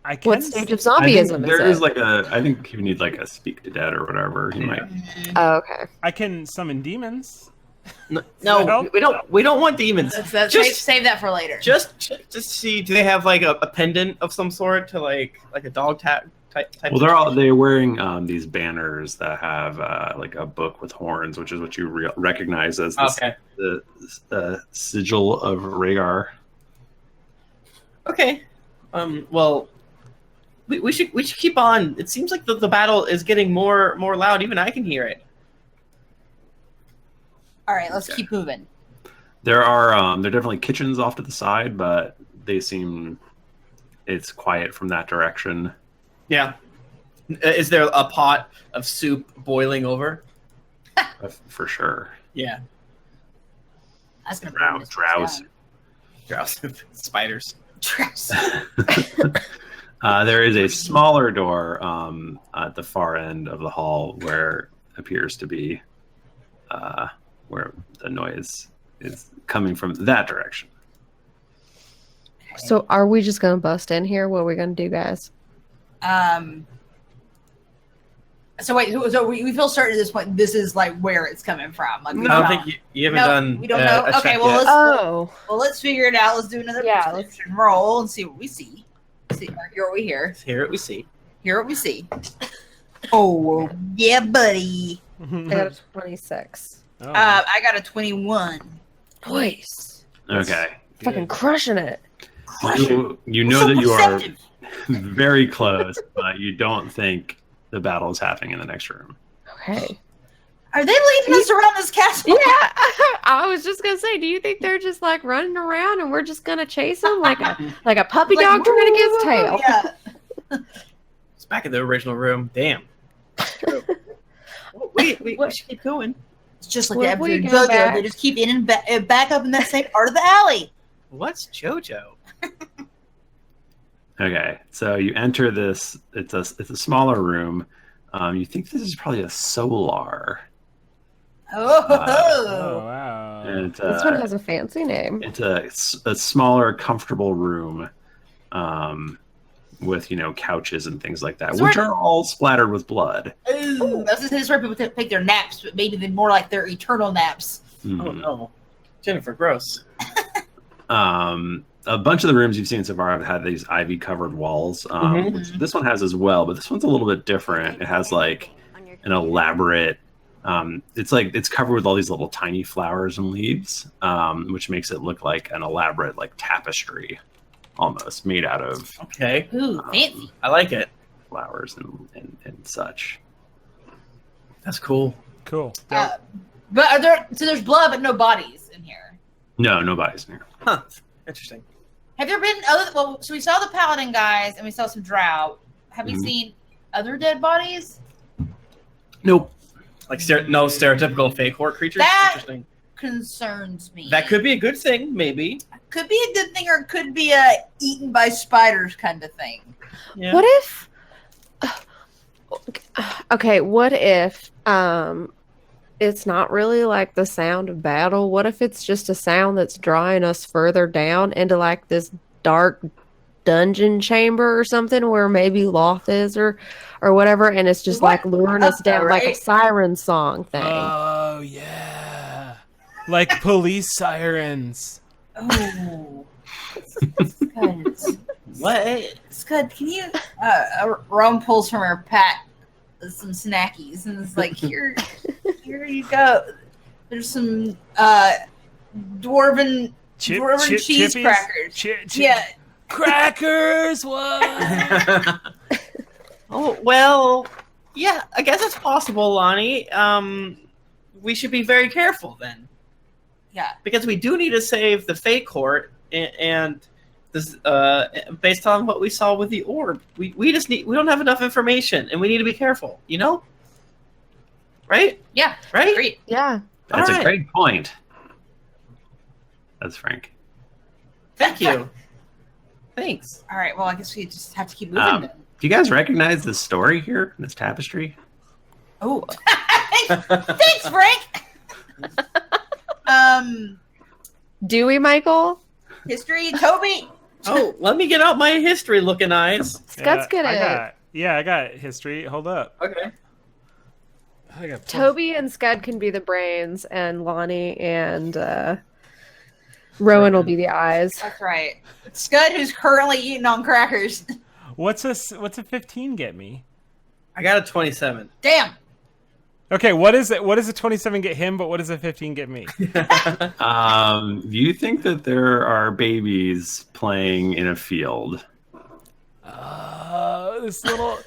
I can. What stage of zombieism is it? I think you need a speak to dead or whatever. You might. Oh, okay. I can summon demons. No, we don't want demons. Save that for later. Just see, do they have a pendant of some sort to like a dog tag type? Well, they're wearing these banners that have a book with horns, which is what you recognize as the sigil of Rhaegar. Okay. Well, we should keep on. It seems like the battle is getting more loud. Even I can hear it. All right, let's keep moving. There are definitely kitchens off to the side, but it's quiet from that direction. Yeah. Is there a pot of soup boiling over? For sure. Yeah. That's gonna Drows. Spiders. There is a smaller door at the far end of the hall where appears to be where the noise is coming from that direction. So are we just going to bust in here? What are we going to do, guys? So wait, so we feel certain at this point this is where it's coming from. I don't think you haven't done. We don't know. Okay, well let's figure it out. Let's do another perception roll and see what we see. Hear what we hear. Hear what we see. Hear what we see. Oh yeah, buddy. I got a 26. Oh. I got a 21. Nice. Okay. Fucking crushing it. You know that you are very close, but you don't think the battle is happening in the next room. Okay. Are they leading us around this castle? Yeah. I was just going to say, do you think they're just running around and we're just going to chase them like a puppy dog trying to get its tail? Yeah. It's back in the original room. Damn. we should keep going. It's just like the episode of JoJo. They just keep in and back up in that same part of the alley. What's JoJo? Okay, so you enter this. It's a smaller room. You think this is probably a solar. Oh Wow! And this one has a fancy name. It's a smaller, comfortable room, with couches and things like that, which are all splattered with blood. Ooh, that's just where people take their naps, but maybe they're more like their eternal naps. Mm. Oh no, Jennifer, gross. A bunch of the rooms you've seen so far have had these ivy-covered walls, which this one has as well, but this one's a little bit different. It has an elaborate. It's covered with all these little tiny flowers and leaves, which makes it look like an elaborate tapestry, almost made out of. Okay. Ooh, fancy. I like it. Flowers and such. That's cool. Cool. But there's blood, but no bodies in here. No, nobody's in here. Huh. Interesting. Have there been so we saw the Paladin guys and we saw some Drow. Have we seen other dead bodies? Nope. Like no stereotypical Fey Court creatures? That Interesting. concerns me. That could be a good thing, maybe. Could be a good thing, or it could be a eaten by spiders kind of thing. Yeah. What if? Okay, what if it's not really like the sound of battle? What if it's just a sound that's drawing us further down into like this dark dungeon chamber or something where maybe Loth is or whatever, and it's just like luring us down like a siren song thing. Oh yeah, like police sirens. Oh, Scud. What? Scud, can you? Rowan pulls from her pack some snackies and it's like, here you go. There's some dwarven cheese chippies? crackers. Yeah. Crackers, what? Oh, well, yeah, I guess it's possible, Lahni. We should be very careful then. Yeah. Because we do need to save the Fey Court, and this, based on what we saw with the orb, we don't have enough information, and we need to be careful, you know? Right? Yeah. Right? Great. Yeah. That's All a right. great point. That's Frank. Thank you. Thanks. All right. Well, I guess we just have to keep moving then. Do you guys recognize this story here, this tapestry? Oh. Thanks, Frank. Do we, Michael? History, Toby. Oh, let me get out my history-looking eyes. Scud's good at it. I got history. Hold up. Okay. I got Toby and Scud can be the brains, and Lahni and Rowan will be the eyes. That's right. Scud, who's currently eating on crackers. What's a 15 get me? I got a 27. Damn. Okay, what is it? What does a 27 get him? But what does a 15 get me? You think that there are babies playing in a field? This little.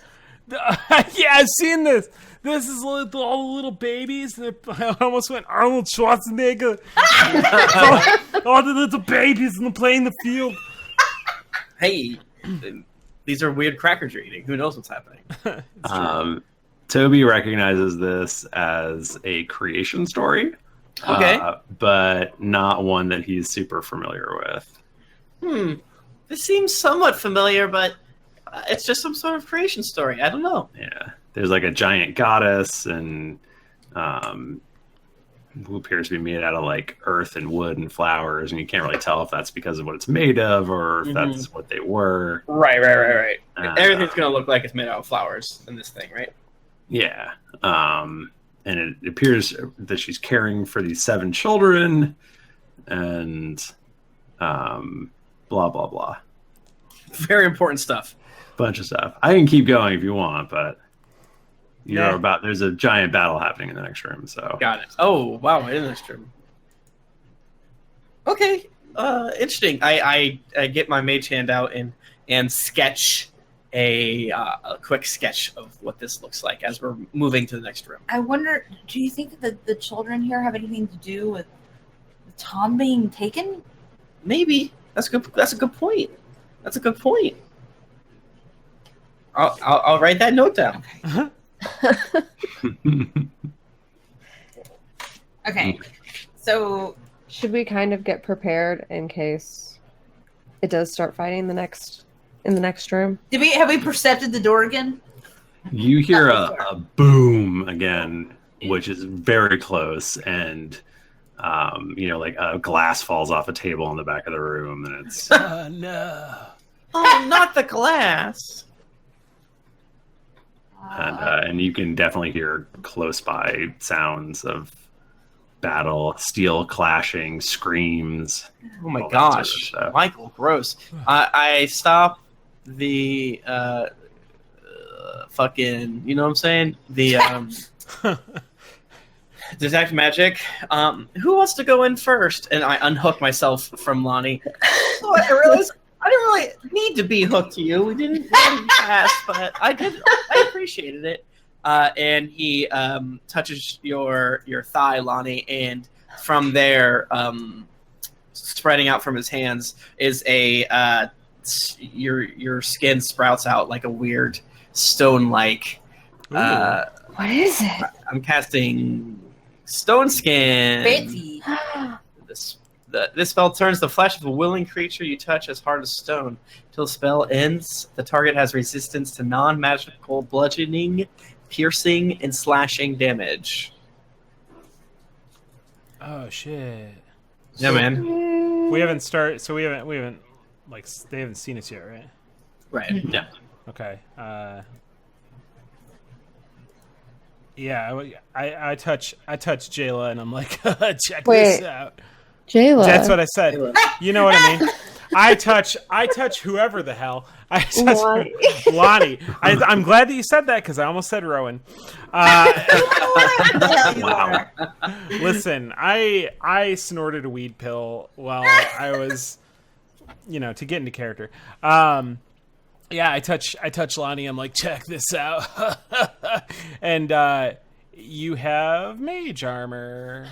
Yeah, I've seen this. This is all the little babies. I almost went Arnold Schwarzenegger. All the little babies and they're playing the field. Hey, these are weird crackers you're eating. Who knows what's happening? Toby recognizes this as a creation story. Okay. But not one that he's super familiar with. This seems somewhat familiar, but it's just some sort of creation story. I don't know. Yeah. There's like a giant goddess and who appears to be made out of like earth and wood and flowers, and you can't really tell if that's because of what it's made of or if that's what they were. Right. Everything's going to look like it's made out of flowers in this thing, right? Yeah. And it appears that she's caring for these 7 children and blah, blah, blah. Very important stuff. Bunch of stuff. I can keep going if you want, but there's a giant battle happening in the next room, so. Got it. Oh, wow, in this room. Okay. Interesting. I get my mage hand out and sketch a quick sketch of what this looks like as we're moving to the next room. I wonder, do you think that the children here have anything to do with Tom being taken? Maybe. That's a good point. That's a good point. I'll write that note down. Okay. So should we kind of get prepared in case it does start fighting in the next room? have we percepted the door again? You hear a boom again, which is very close, and like a glass falls off a table in the back of the room, and it's Oh no! Oh, not the glass. and you can definitely hear close by sounds of battle, steel clashing, screams. Oh my all that sort of gosh, stuff. Michael, gross. I stop the fucking, you know what I'm saying? The detect magic. Who wants to go in first? And I unhook myself from Lahni. So I realized I didn't really need to be hooked to you. We didn't pass, but I appreciated it. and he touches your thigh, Lahni, and from there, spreading out from his hands is your skin sprouts out like a weird stone-like. What is it? I'm casting Stone Skin. Fancy. This spell turns the flesh of a willing creature you touch as hard as stone. Till the spell ends, the target has resistance to non-magical bludgeoning, piercing, and slashing damage. Oh shit! Yeah, man. We haven't started, so we haven't like they haven't seen us yet, right? Right. Yeah. Okay. Yeah, I touch Jayla and I'm like, check this out. Jayla. That's what I said. You know what I mean? I touch whoever the hell. I touch Lahni. I'm glad that you said that because I almost said Rowan. Wow. Listen, I snorted a weed pill while I was, to get into character. Yeah, I touch Lahni. I'm like, check this out. And you have mage armor.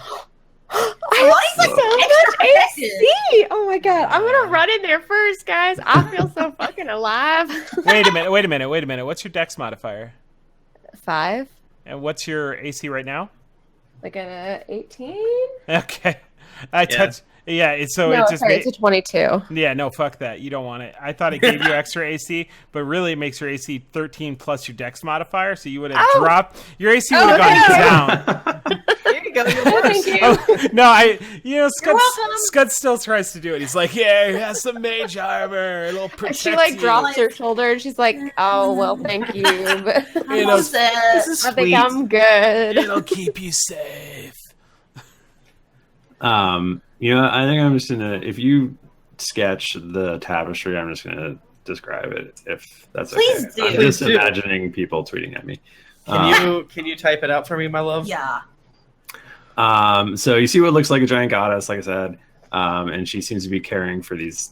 I have so much AC. Oh my god, I'm gonna run in there first, guys. I feel so fucking alive. Wait a minute. What's your dex modifier? 5. And what's your AC right now? Like a 18. Okay, I touch. Yeah, it's it's a 22. Yeah, no, fuck that. You don't want it. I thought it gave you extra AC, but really it makes your AC 13 plus your dex modifier, so you would have dropped. Your AC would have gone down. There you go. Thank you. No, Skud still tries to do it. He's like, yeah, he has some mage armor. It'll protect She you. drops her shoulder and she's like, oh, well, thank you. But This is I think sweet. I'm good. It'll keep you safe. I think I'm just gonna. If you sketch the tapestry, I'm just gonna describe it. If that's Please okay. do. I'm just imagining people tweeting at me. Can you type it out for me, my love? Yeah. So you see what looks like a giant goddess, like I said, and she seems to be caring for these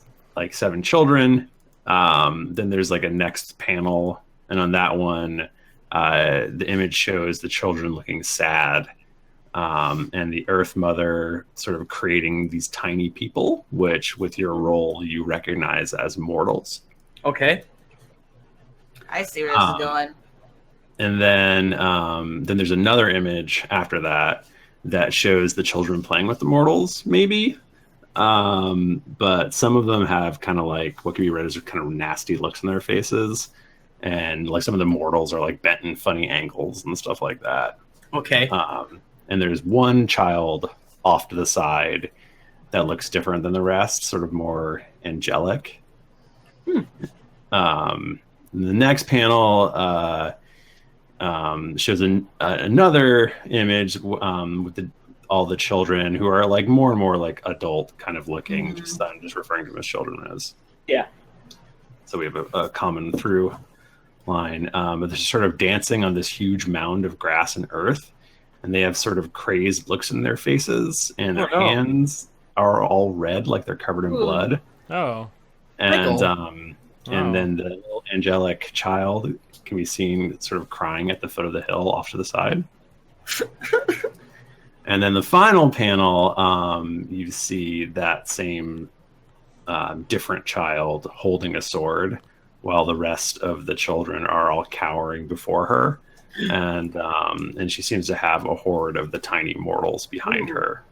7 children. Then there's a next panel, and on that one, the image shows the children looking sad. And the Earth Mother sort of creating these tiny people, which with your role you recognize as mortals. Okay. I see where this is going. And then there's another image after that shows the children playing with the mortals, maybe. But some of them have kind of what can be read as kind of nasty looks in their faces. And some of the mortals are bent in funny angles and stuff like that. Okay. And there's one child off to the side that looks different than the rest, sort of more angelic. The next panel shows another image with all the children who are more and more adult kind of looking. Mm-hmm. I'm just referring to them as children as. Yeah. So we have a common through line. But they're sort of dancing on this huge mound of grass and earth. And they have sort of crazed looks in their faces, and their hands are all red, like they're covered in blood. Oh. And and then the little angelic child can be seen sort of crying at the foot of the hill off to the side. And then the final panel, you see that same different child holding a sword, while the rest of the children are all cowering before her. And she seems to have a horde of the tiny mortals behind her,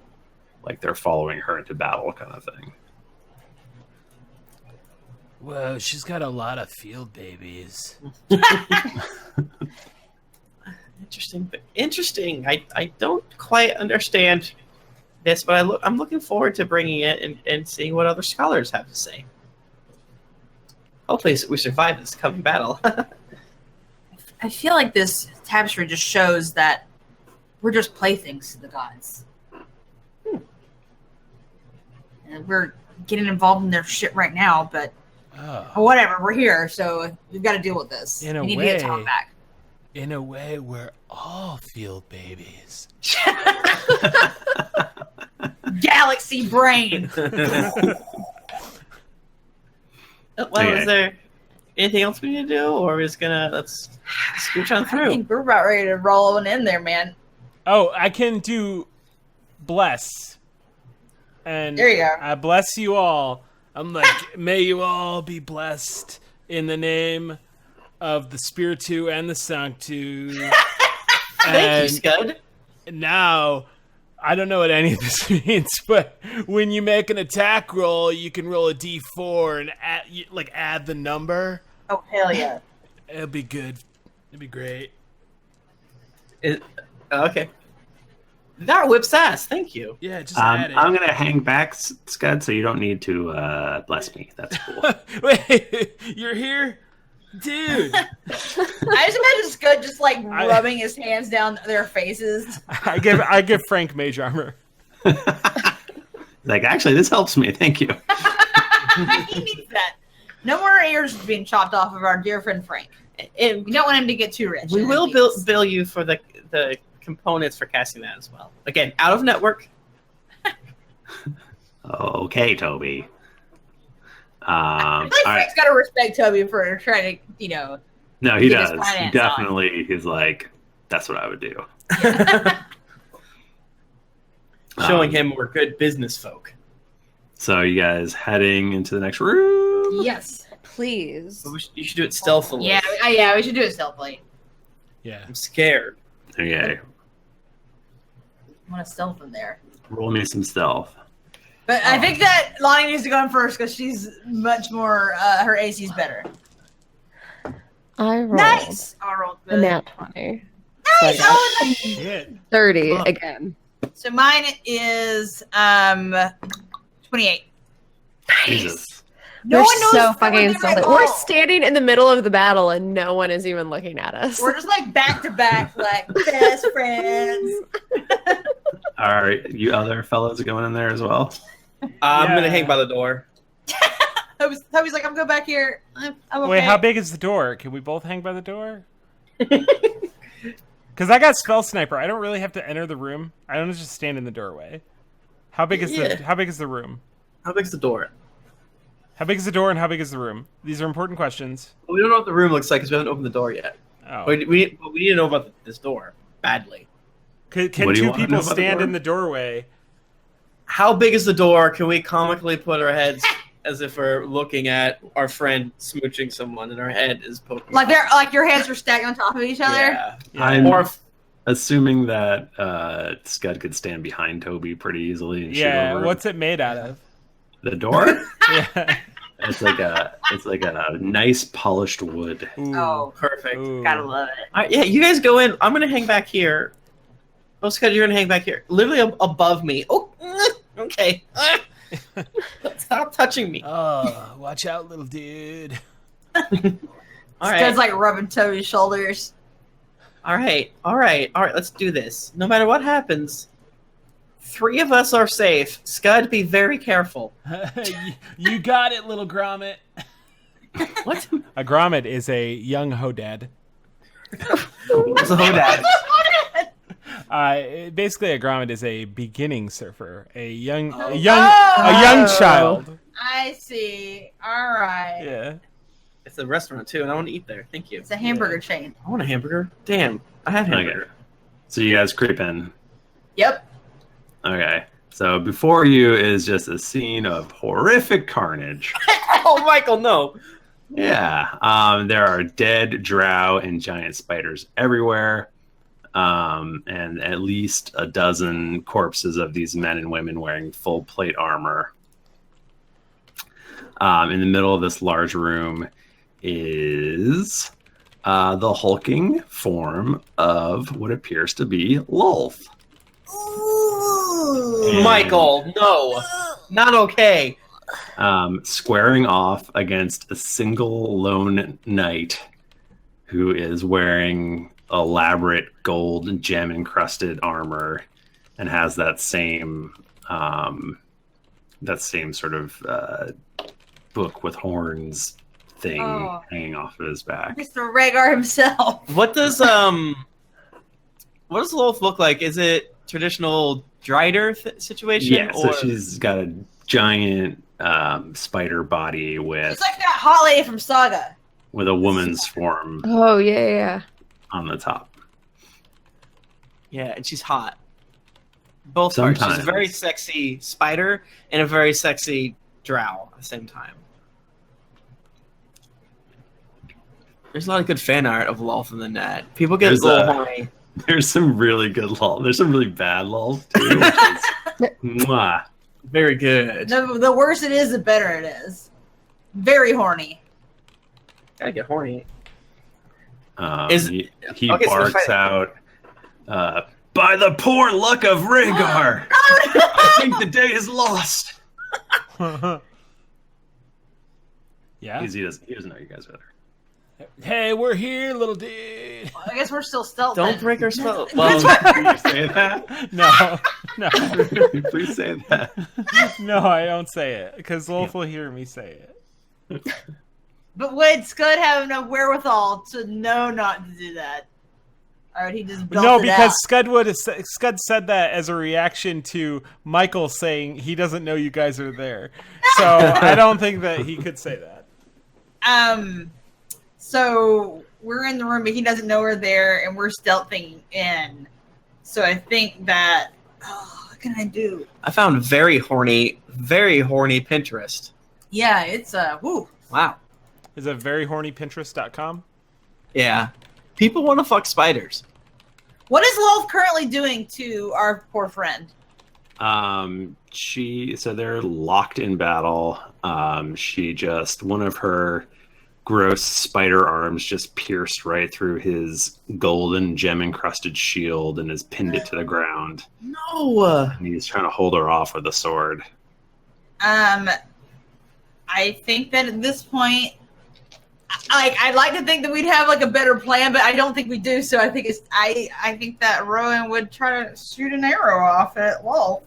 like they're following her into battle, kind of thing. Whoa, she's got a lot of field babies. Interesting. I don't quite understand this, but I'm looking forward to bringing it and seeing what other scholars have to say. Hopefully, we survive this coming battle. I feel like this tapestry just shows that we're just playthings to the gods. And we're getting involved in their shit right now, but whatever, we're here, so we've got to deal with this. In a we need way, to get Tom back. In a way, we're all field babies. Galaxy brain. Well, Anything else we need to do, or are we just gonna let's scooch on I through? think we're about ready to roll on in there, man. Oh, I can do bless. And There you go. I bless you all. I'm like, may you all be blessed in the name of the Spiritu and the Sanctu. Thank you, Skud. Now, I don't know what any of this means, but when you make an attack roll, you can roll a d4 and add the number. Oh, hell yeah. It'll be good. It'll be great. Okay. That whips ass. Thank you. Yeah, just add it. I'm going to hang back, Scud, so you don't need to bless me. That's cool. Wait, you're here? Dude. I just imagine Scud just like rubbing his hands down their faces. I give Frank mage armor. Like, actually, this helps me. Thank you. He needs that. No more ears being chopped off of our dear friend Frank. And We don't want him to get too rich. we will bill you for the components for casting that as well. Again, out of network. Okay, Toby. I All feel like right. Frank's got to respect Toby for trying to, No, he get his does. finance Definitely. He's like, that's what I would do. Showing him we're good business folk. So you guys heading into the next room? Yes. Please. But you should do it stealthily. Yeah, we should do it stealthily. Yeah. I'm scared. Okay. I want to stealth in there. Roll me some stealth. But I think that Lonnie needs to go in first because she's much more, her AC's better. I rolled Nice! I rolled a good. nat 20. Nice! So I Oh, nice. Shit. 30 again. So mine is 28. Jesus. No We're one knows so that we're fucking there insulted. at We're all. standing in the middle of the battle and no one is even looking at us. We're just like back to back, like best friends. All right. You other fellows are going in there as well? I'm Yeah. gonna hang by the door. Toby's like, I'm going back here. I'm okay. Wait, how big is the door? Can we both hang by the door? Because I got spell sniper. I don't really have to enter the room. I don't just stand in the doorway. How big is Yeah. the How big is the room? How big's the door? How big is the door and how big is the room? These are important questions. Well, we don't know what the room looks like because we haven't opened the door yet. Oh. But we need to know about this door badly. Can What do you two wanna know people about the stand door? in the doorway? How big is the door? Can we comically put our heads as if we're looking at our friend smooching someone and our head is poking? Like they're like your hands are stacked on top of each other. Yeah. I'm Or if, assuming that Scud could stand behind Toby pretty easily. And shoot Yeah, over what's it made out of? the door? Yeah. It's like a nice polished wood. Ooh. Oh, perfect. Ooh. gotta love it. All right, yeah, you guys go in. I'm gonna hang back here. Oh, Scott, you're gonna hang back here, literally above me. Oh, okay. Stop touching me. Oh, watch out, little dude. All right. Scud's like rubbing Toby's shoulders. All right. Let's do this. No matter what happens, 3 of us are safe. Scud, be very careful. You got it, little grommet. What? A grommet is a young hodad. What's a hodad? Basically, a grommet is a beginning surfer, a young Oh. child. I see. All right. Yeah. It's a restaurant too, and I want to eat there. Thank you. It's a hamburger chain. I want a hamburger. Damn, I had hamburger. Okay. So you guys creep in. Yep. Okay. So before you is just a scene of horrific carnage. Oh, Michael, no. Yeah. There are dead drow and giant spiders everywhere. And at least a dozen corpses of these men and women wearing full plate armor. In the middle of this large room is the hulking form of what appears to be Lulth. And, Michael, no. Not okay. squaring off against a single lone knight who is wearing elaborate gold gem encrusted armor and has that same sort of book with horns thing hanging off of his back. Mr. Rhaegar himself. What does Lolth look like? Is it traditional Drider situation? Yeah, so she's got a giant spider body with It's like that hot lady from Saga. with a woman's form Oh yeah. on the top. Yeah, and she's hot. Both parts. She's a Sometimes. very sexy spider and a very sexy drow at the same time. There's a lot of good fan art of Lolth in the net. People get There's a little horny. There's some really good lol. There's some really bad lols too. Which is, mwah. Very good. The worse it is, the better it is. Very horny. Gotta get horny. He okay, so barks if out, by the poor luck of Rhaegar, I think the day is lost. Yeah. He doesn't know you guys are there. Hey, we're here, little dude. I guess we're still stealth. Don't then. break our spell. Well, can you say that? No. Please say that. No, I don't say it because Wolf will hear me say it. But would Skud have enough wherewithal to know not to do that? Or would he just belt No, it because out? Scud said that as a reaction to Michael saying he doesn't know you guys are there. So I don't think that he could say that. So we're in the room, but he doesn't know we're there, and we're stealthing in. So I think that, what can I do? I found very horny Pinterest. Yeah, it's woo. Wow. Is it veryhornypinterest.com? Yeah. People want to fuck spiders. What is Lolth currently doing to our poor friend? So they're locked in battle. One of her gross spider arms just pierced right through his golden gem encrusted shield and has pinned it to the ground. No. And he's trying to hold her off with a sword. I think that at this point, I'd like to think that we'd have like a better plan, but I don't think we do. So I think I think that Rowan would try to shoot an arrow off at Lolth.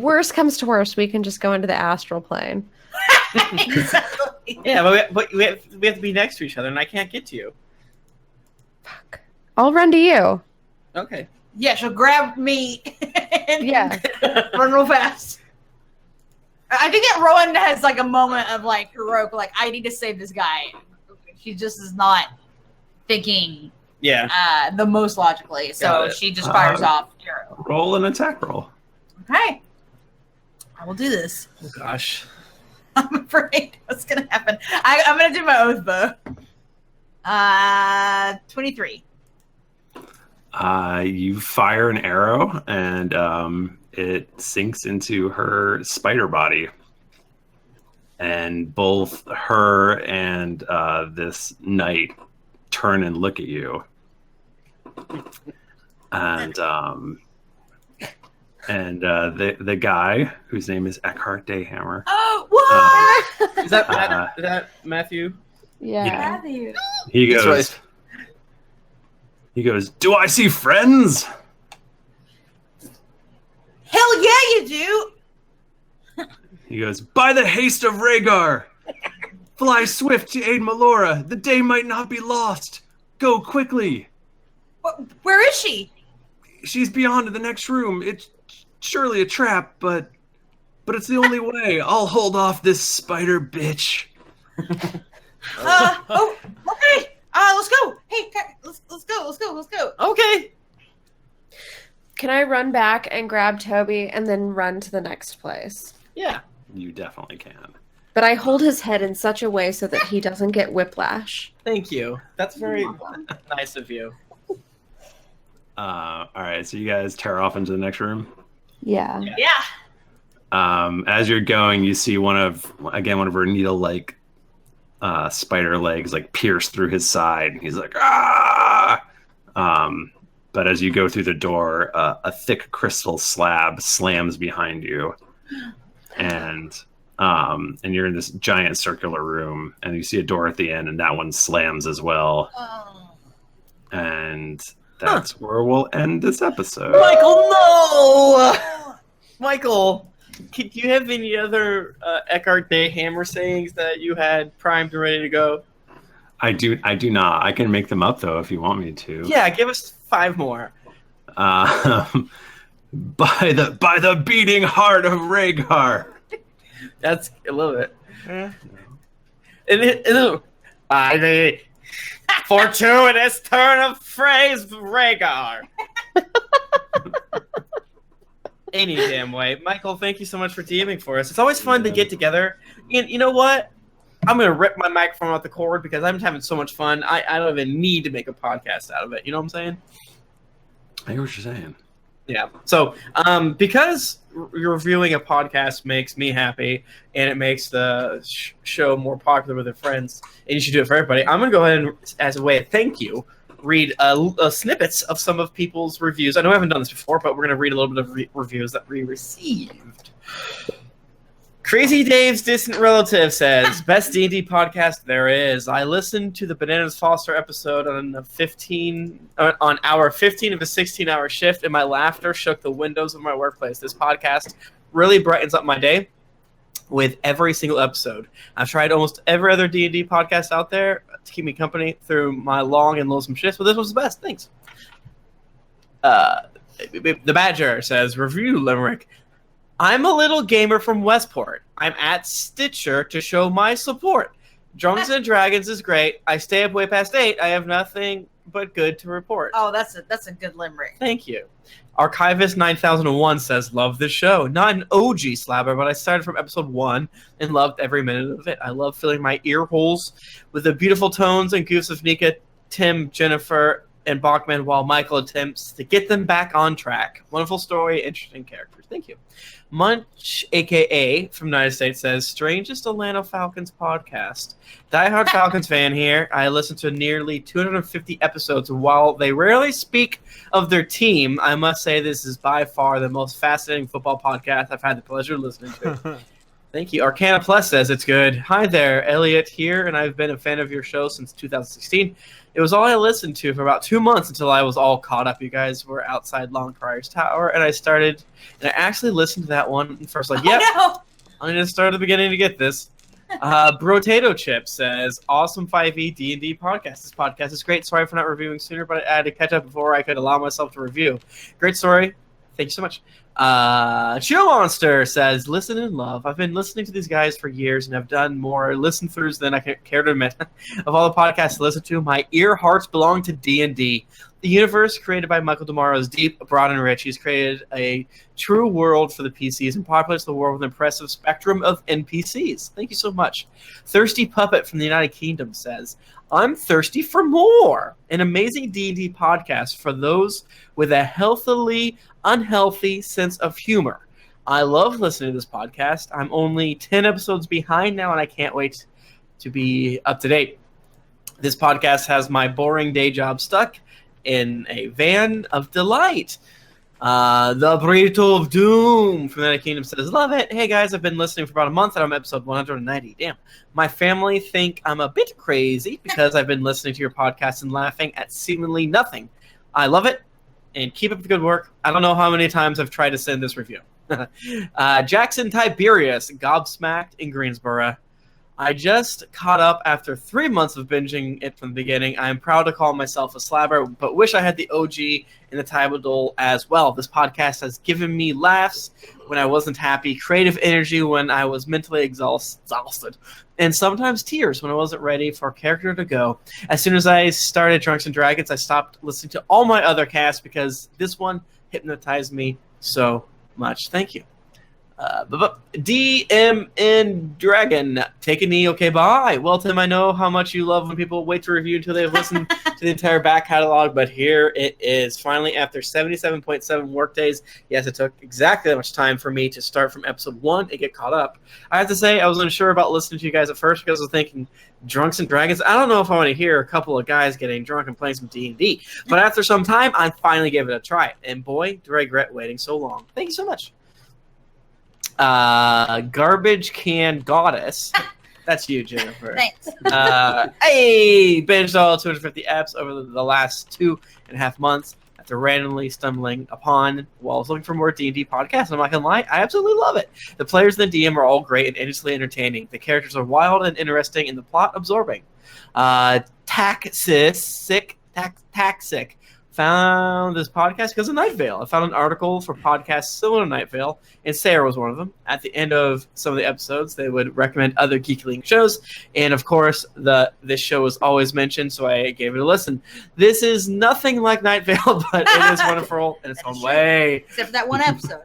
Worst comes to worst, we can just go into the astral plane. Exactly. Yeah, but we have to be next to each other, and I can't get to you. Fuck. I'll run to you. Okay. Yeah, she'll grab me and Yeah. run real fast. I think that Rowan has like a moment of like heroic, like I need to save this guy. She just is not thinking the most logically, so she just fires off arrow. Roll an attack roll. Okay, I will do this. Oh gosh. I'm afraid what's gonna happen. I'm gonna do my oath bow. 23. You fire an arrow, and it sinks into her spider body. And both her and this knight turn and look at you. And the guy, whose name is Eckhart Dayhammer. Oh, what? Is that Matthew? Yeah. Matthew. He That's goes, right. "Do I see friends?" Hell yeah, you do. He goes, "By the haste of Rhaegar, fly swift to aid Melora. The day might not be lost. Go quickly. Where is she? She's beyond in the next room. It's surely a trap, but it's the only way. I'll hold off this spider bitch." Okay. Let's go. Hey, let's go. Okay. Can I run back and grab Toby and then run to the next place? Yeah. You definitely can. But I hold his head in such a way so that he doesn't get whiplash. Thank you. That's very nice of you. All right, so you guys tear off into the next room. Yeah. Yeah. As you're going, you see one of her needle-like spider legs like pierce through his side. He's like, ah! But as you go through the door, a thick crystal slab slams behind you, and you're in this giant circular room, and you see a door at the end, and that one slams as well. Oh. And that's where we'll end this episode. Michael, no! Michael, do you have any other Eckhart Dayhammer sayings that you had primed and ready to go? I do not. I can make them up though if you want me to. Yeah, give us 5 more. By the beating heart of Rhaegar. I love it. By the fortuitous turn of phrase, Rhaegar. Any damn way. Michael, thank you so much for DMing for us. It's always fun to get together. And you know what? I'm going to rip my microphone off the cord because I'm having so much fun. I don't even need to make a podcast out of it. You know what I'm saying? I hear what you're saying. Yeah. So, because reviewing a podcast makes me happy and it makes the show more popular with their friends, and you should do it for everybody, I'm going to go ahead and, as a way of thank you, read snippets of some of people's reviews. I know I haven't done this before, but we're going to read a little bit of reviews that we received. Crazy Dave's distant relative says, best D&D podcast there is. I listened to the Bananas Foster episode on hour 15 of a 16-hour shift, and my laughter shook the windows of my workplace. This podcast really brightens up my day with every single episode. I've tried almost every other D&D podcast out there to keep me company through my long and lonesome shifts, but this was the best. Thanks. The Badger says, review Limerick. I'm a little gamer from Westport. I'm at Stitcher to show my support. Drunks and Dragons is great. I stay up way past 8. I have nothing but good to report. Oh, that's a good limerick. Thank you. Archivist 9001 says, love this show. Not an OG slabber, but I started from episode 1 and loved every minute of it. I love filling my ear holes with the beautiful tones and goofs of Nika, Tim, Jennifer, and Bachmann while Michael attempts to get them back on track. Wonderful story, interesting characters. Thank you. Munch, a.k.a. from United States, says, strangest Atlanta Falcons podcast. Diehard Falcons fan here. I listen to nearly 250 episodes, and while they rarely speak of their team, I must say this is by far the most fascinating football podcast I've had the pleasure of listening to. Thank you. Arcana Plus says it's good. Hi there, Elliot here, and I've been a fan of your show since 2016. It was all I listened to for about 2 months until I was all caught up. You guys were outside Longprior's Tower, and I actually listened to that one first. Like, yep, no. I'm going to start at the beginning to get this. Brotato Chip says, awesome 5e D&D podcast. This podcast is great. Sorry for not reviewing sooner, but I had to catch up before I could allow myself to review. Great story. Thank you so much. Chill Monster says, listen and love. I've been listening to these guys for years and have done more listen-throughs than I care to admit. Of all the podcasts to listen to, my ear hearts belong to D&D. The universe created by Michael DiMauro is deep, broad, and rich. He's created a true world for the PCs and populates the world with an impressive spectrum of NPCs. Thank you so much. Thirsty Puppet from the United Kingdom says, I'm thirsty for more. An amazing D&D podcast for those with a healthily unhealthy sense of humor. I love listening to this podcast. I'm only 10 episodes behind now, and I can't wait to be up to date. This podcast has my boring day job stuck in a van of delight. The Burrito of Doom from the United Kingdom says, love it. Hey guys, I've been listening for about a month and I'm episode 190. Damn. My family think I'm a bit crazy because I've been listening to your podcast and laughing at seemingly nothing. I love it and keep up the good work. I don't know how many times I've tried to send this review. Jackson Tiberius, gobsmacked in Greensboro. I just caught up after 3 months of binging it from the beginning. I am proud to call myself a slabber, but wish I had the OG in the title as well. This podcast has given me laughs when I wasn't happy, creative energy when I was mentally exhausted, and sometimes tears when I wasn't ready for a character to go. As soon as I started Drunks and Dragons, I stopped listening to all my other casts because this one hypnotized me so much. Thank you. DMN Dragon, take a knee, okay, bye. Well, Tim, I know how much you love when people wait to review until they've listened to the entire back catalog, but here it is. Finally, after 77.7 workdays, yes, it took exactly that much time for me to start from episode 1 and get caught up. I have to say, I was unsure about listening to you guys at first because I was thinking, Drunks and Dragons, I don't know if I want to hear a couple of guys getting drunk and playing some D&D, but after some time, I finally gave it a try, and boy, do I regret waiting so long. Thank you so much. Garbage Can Goddess. That's you, Jennifer. Thanks. Hey, binged all 250 eps over the last 2.5 months after randomly stumbling upon while I was looking for more D&D podcasts. I'm not gonna lie, I absolutely love it. The players and the DM are all great and endlessly entertaining. The characters are wild and interesting, and the plot absorbing. Taxic found this podcast because of Night Vale. I found an article for podcasts similar to Night Vale, and Sarah was one of them. At the end of some of the episodes, they would recommend other GeeklyInc shows, and of course, this show was always mentioned, so I gave it a listen. This is nothing like Night Vale, but it is wonderful in its own way. Except for that one episode.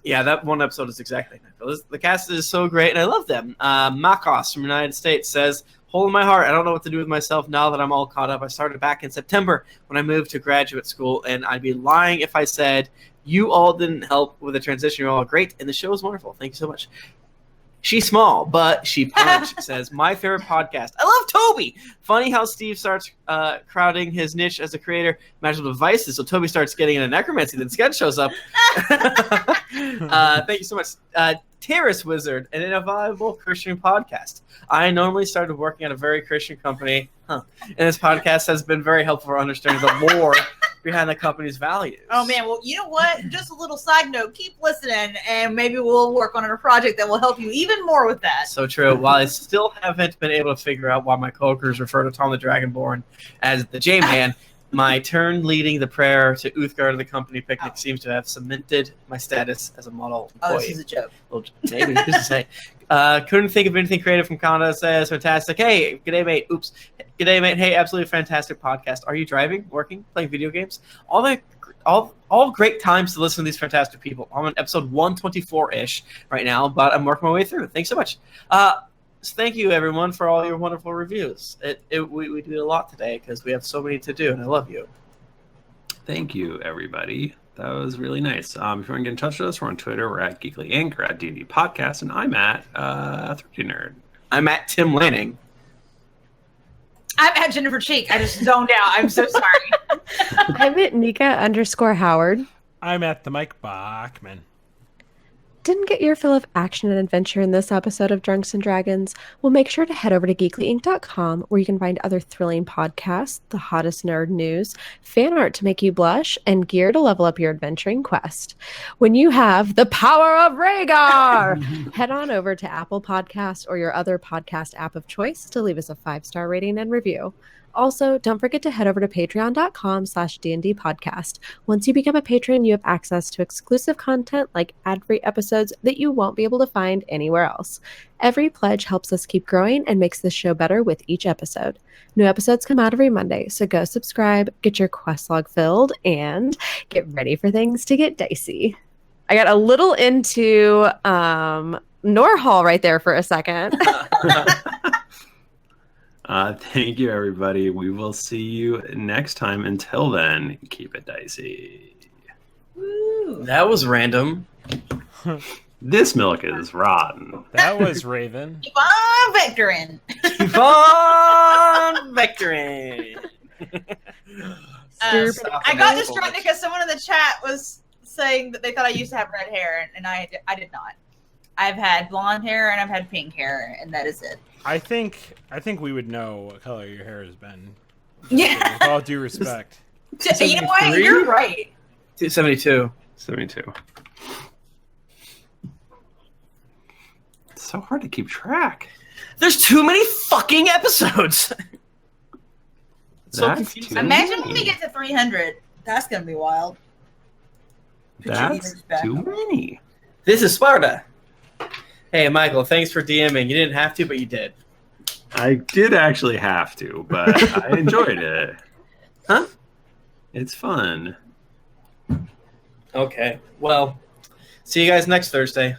Yeah, that one episode is exactly Night Vale. The cast is so great, and I love them. Makos from the United States says, hole in my heart, I don't know what to do with myself now that I'm all caught up. I started back in September when I moved to graduate school, and I'd be lying if I said you all didn't help with the transition. You're all great, and the show is wonderful. Thank you so much. She's small, but she punch. Says, my favorite podcast. I love Toby. Funny how Steve starts crowding his niche as a creator, magical devices, so Toby starts getting into necromancy, then Skud shows up. Thank you so much. Terrace Wizard, an invaluable Christian podcast. I normally started working at a very Christian company, and this podcast has been very helpful for understanding the lore behind the company's values. Oh man, well, you know what? Just a little side note: keep listening, and maybe we'll work on a project that will help you even more with that. So true. While I still haven't been able to figure out why my coworkers refer to Tom the Dragonborn as the J-Man, my turn leading the prayer to Uthgar of the company picnic seems to have cemented my status as a model employee. Oh, this is a joke. Well, maybe just to say. Couldn't think of anything creative from Canada. Says fantastic. Hey, g'day mate. Oops. G'day mate. Hey, absolutely fantastic podcast. Are you driving, working, playing video games? All great times to listen to these fantastic people. I'm on episode 124-ish right now, but I'm working my way through. Thanks so much. So thank you everyone for all your wonderful reviews. We did a lot today because we have so many to do, and I love you. Thank you, everybody. That was really nice. If you want to get in touch with us, we're on Twitter. We're at GeeklyInc or at D&D Podcast, and I'm at 3D Nerd. I'm at Tim Lanning. I'm at Jennifer Cheek. I just zoned out. I'm so sorry. I'm at Nika_Howard. I'm at the Mike Bachmann. Didn't get your fill of action and adventure in this episode of Drunks and Dragons? Well, make sure to head over to geeklyinc.com where you can find other thrilling podcasts, the hottest nerd news, fan art to make you blush, and gear to level up your adventuring quest. When you have the power of Rhaegar, head on over to Apple Podcast or your other podcast app of choice to leave us a 5-star rating and review. Also, don't forget to head over to patreon.com/D&D podcast. Once you become a patron, you have access to exclusive content like ad-free episodes that you won't be able to find anywhere else. Every pledge helps us keep growing and makes this show better with each episode. New episodes come out every Monday, so go subscribe, get your quest log filled, and get ready for things to get dicey. I got a little into Norhall right there for a second. Thank you, everybody. We will see you next time. Until then, keep it dicey. Woo, that was random. This milk is rotten. That was Raven. Keep on vectoring. Keep on vectoring. I got distracted because someone in the chat was saying that they thought I used to have red hair, and I did not. I've had blonde hair and I've had pink hair, and that is it. I think we would know what color your hair has been. Yeah. With all due respect. You know what? You're right. 72. 72. It's so hard to keep track. There's too many fucking episodes. So That's confusing. too Imagine many. when we get to 300. That's going to be wild. That's too many. This is Sparta. Hey, Michael, thanks for DMing. You didn't have to, but you did. I did actually have to, but I enjoyed it. Huh? It's fun. Okay. Well, see you guys next Thursday.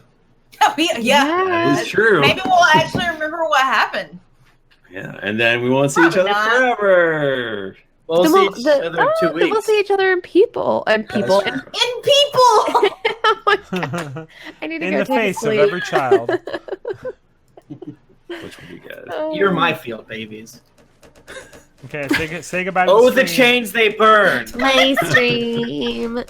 Oh, yeah. That is true. Maybe we'll actually remember what happened. Yeah, and then we won't see each other not. forever. We'll see each other in 2 weeks. We'll see each other in people. In people! Oh my God. I need to In go the take a face of sleep. every child. Which would be good. You're my field, babies. Okay, say goodbye to Oh, the the stream. chains they burn. My stream.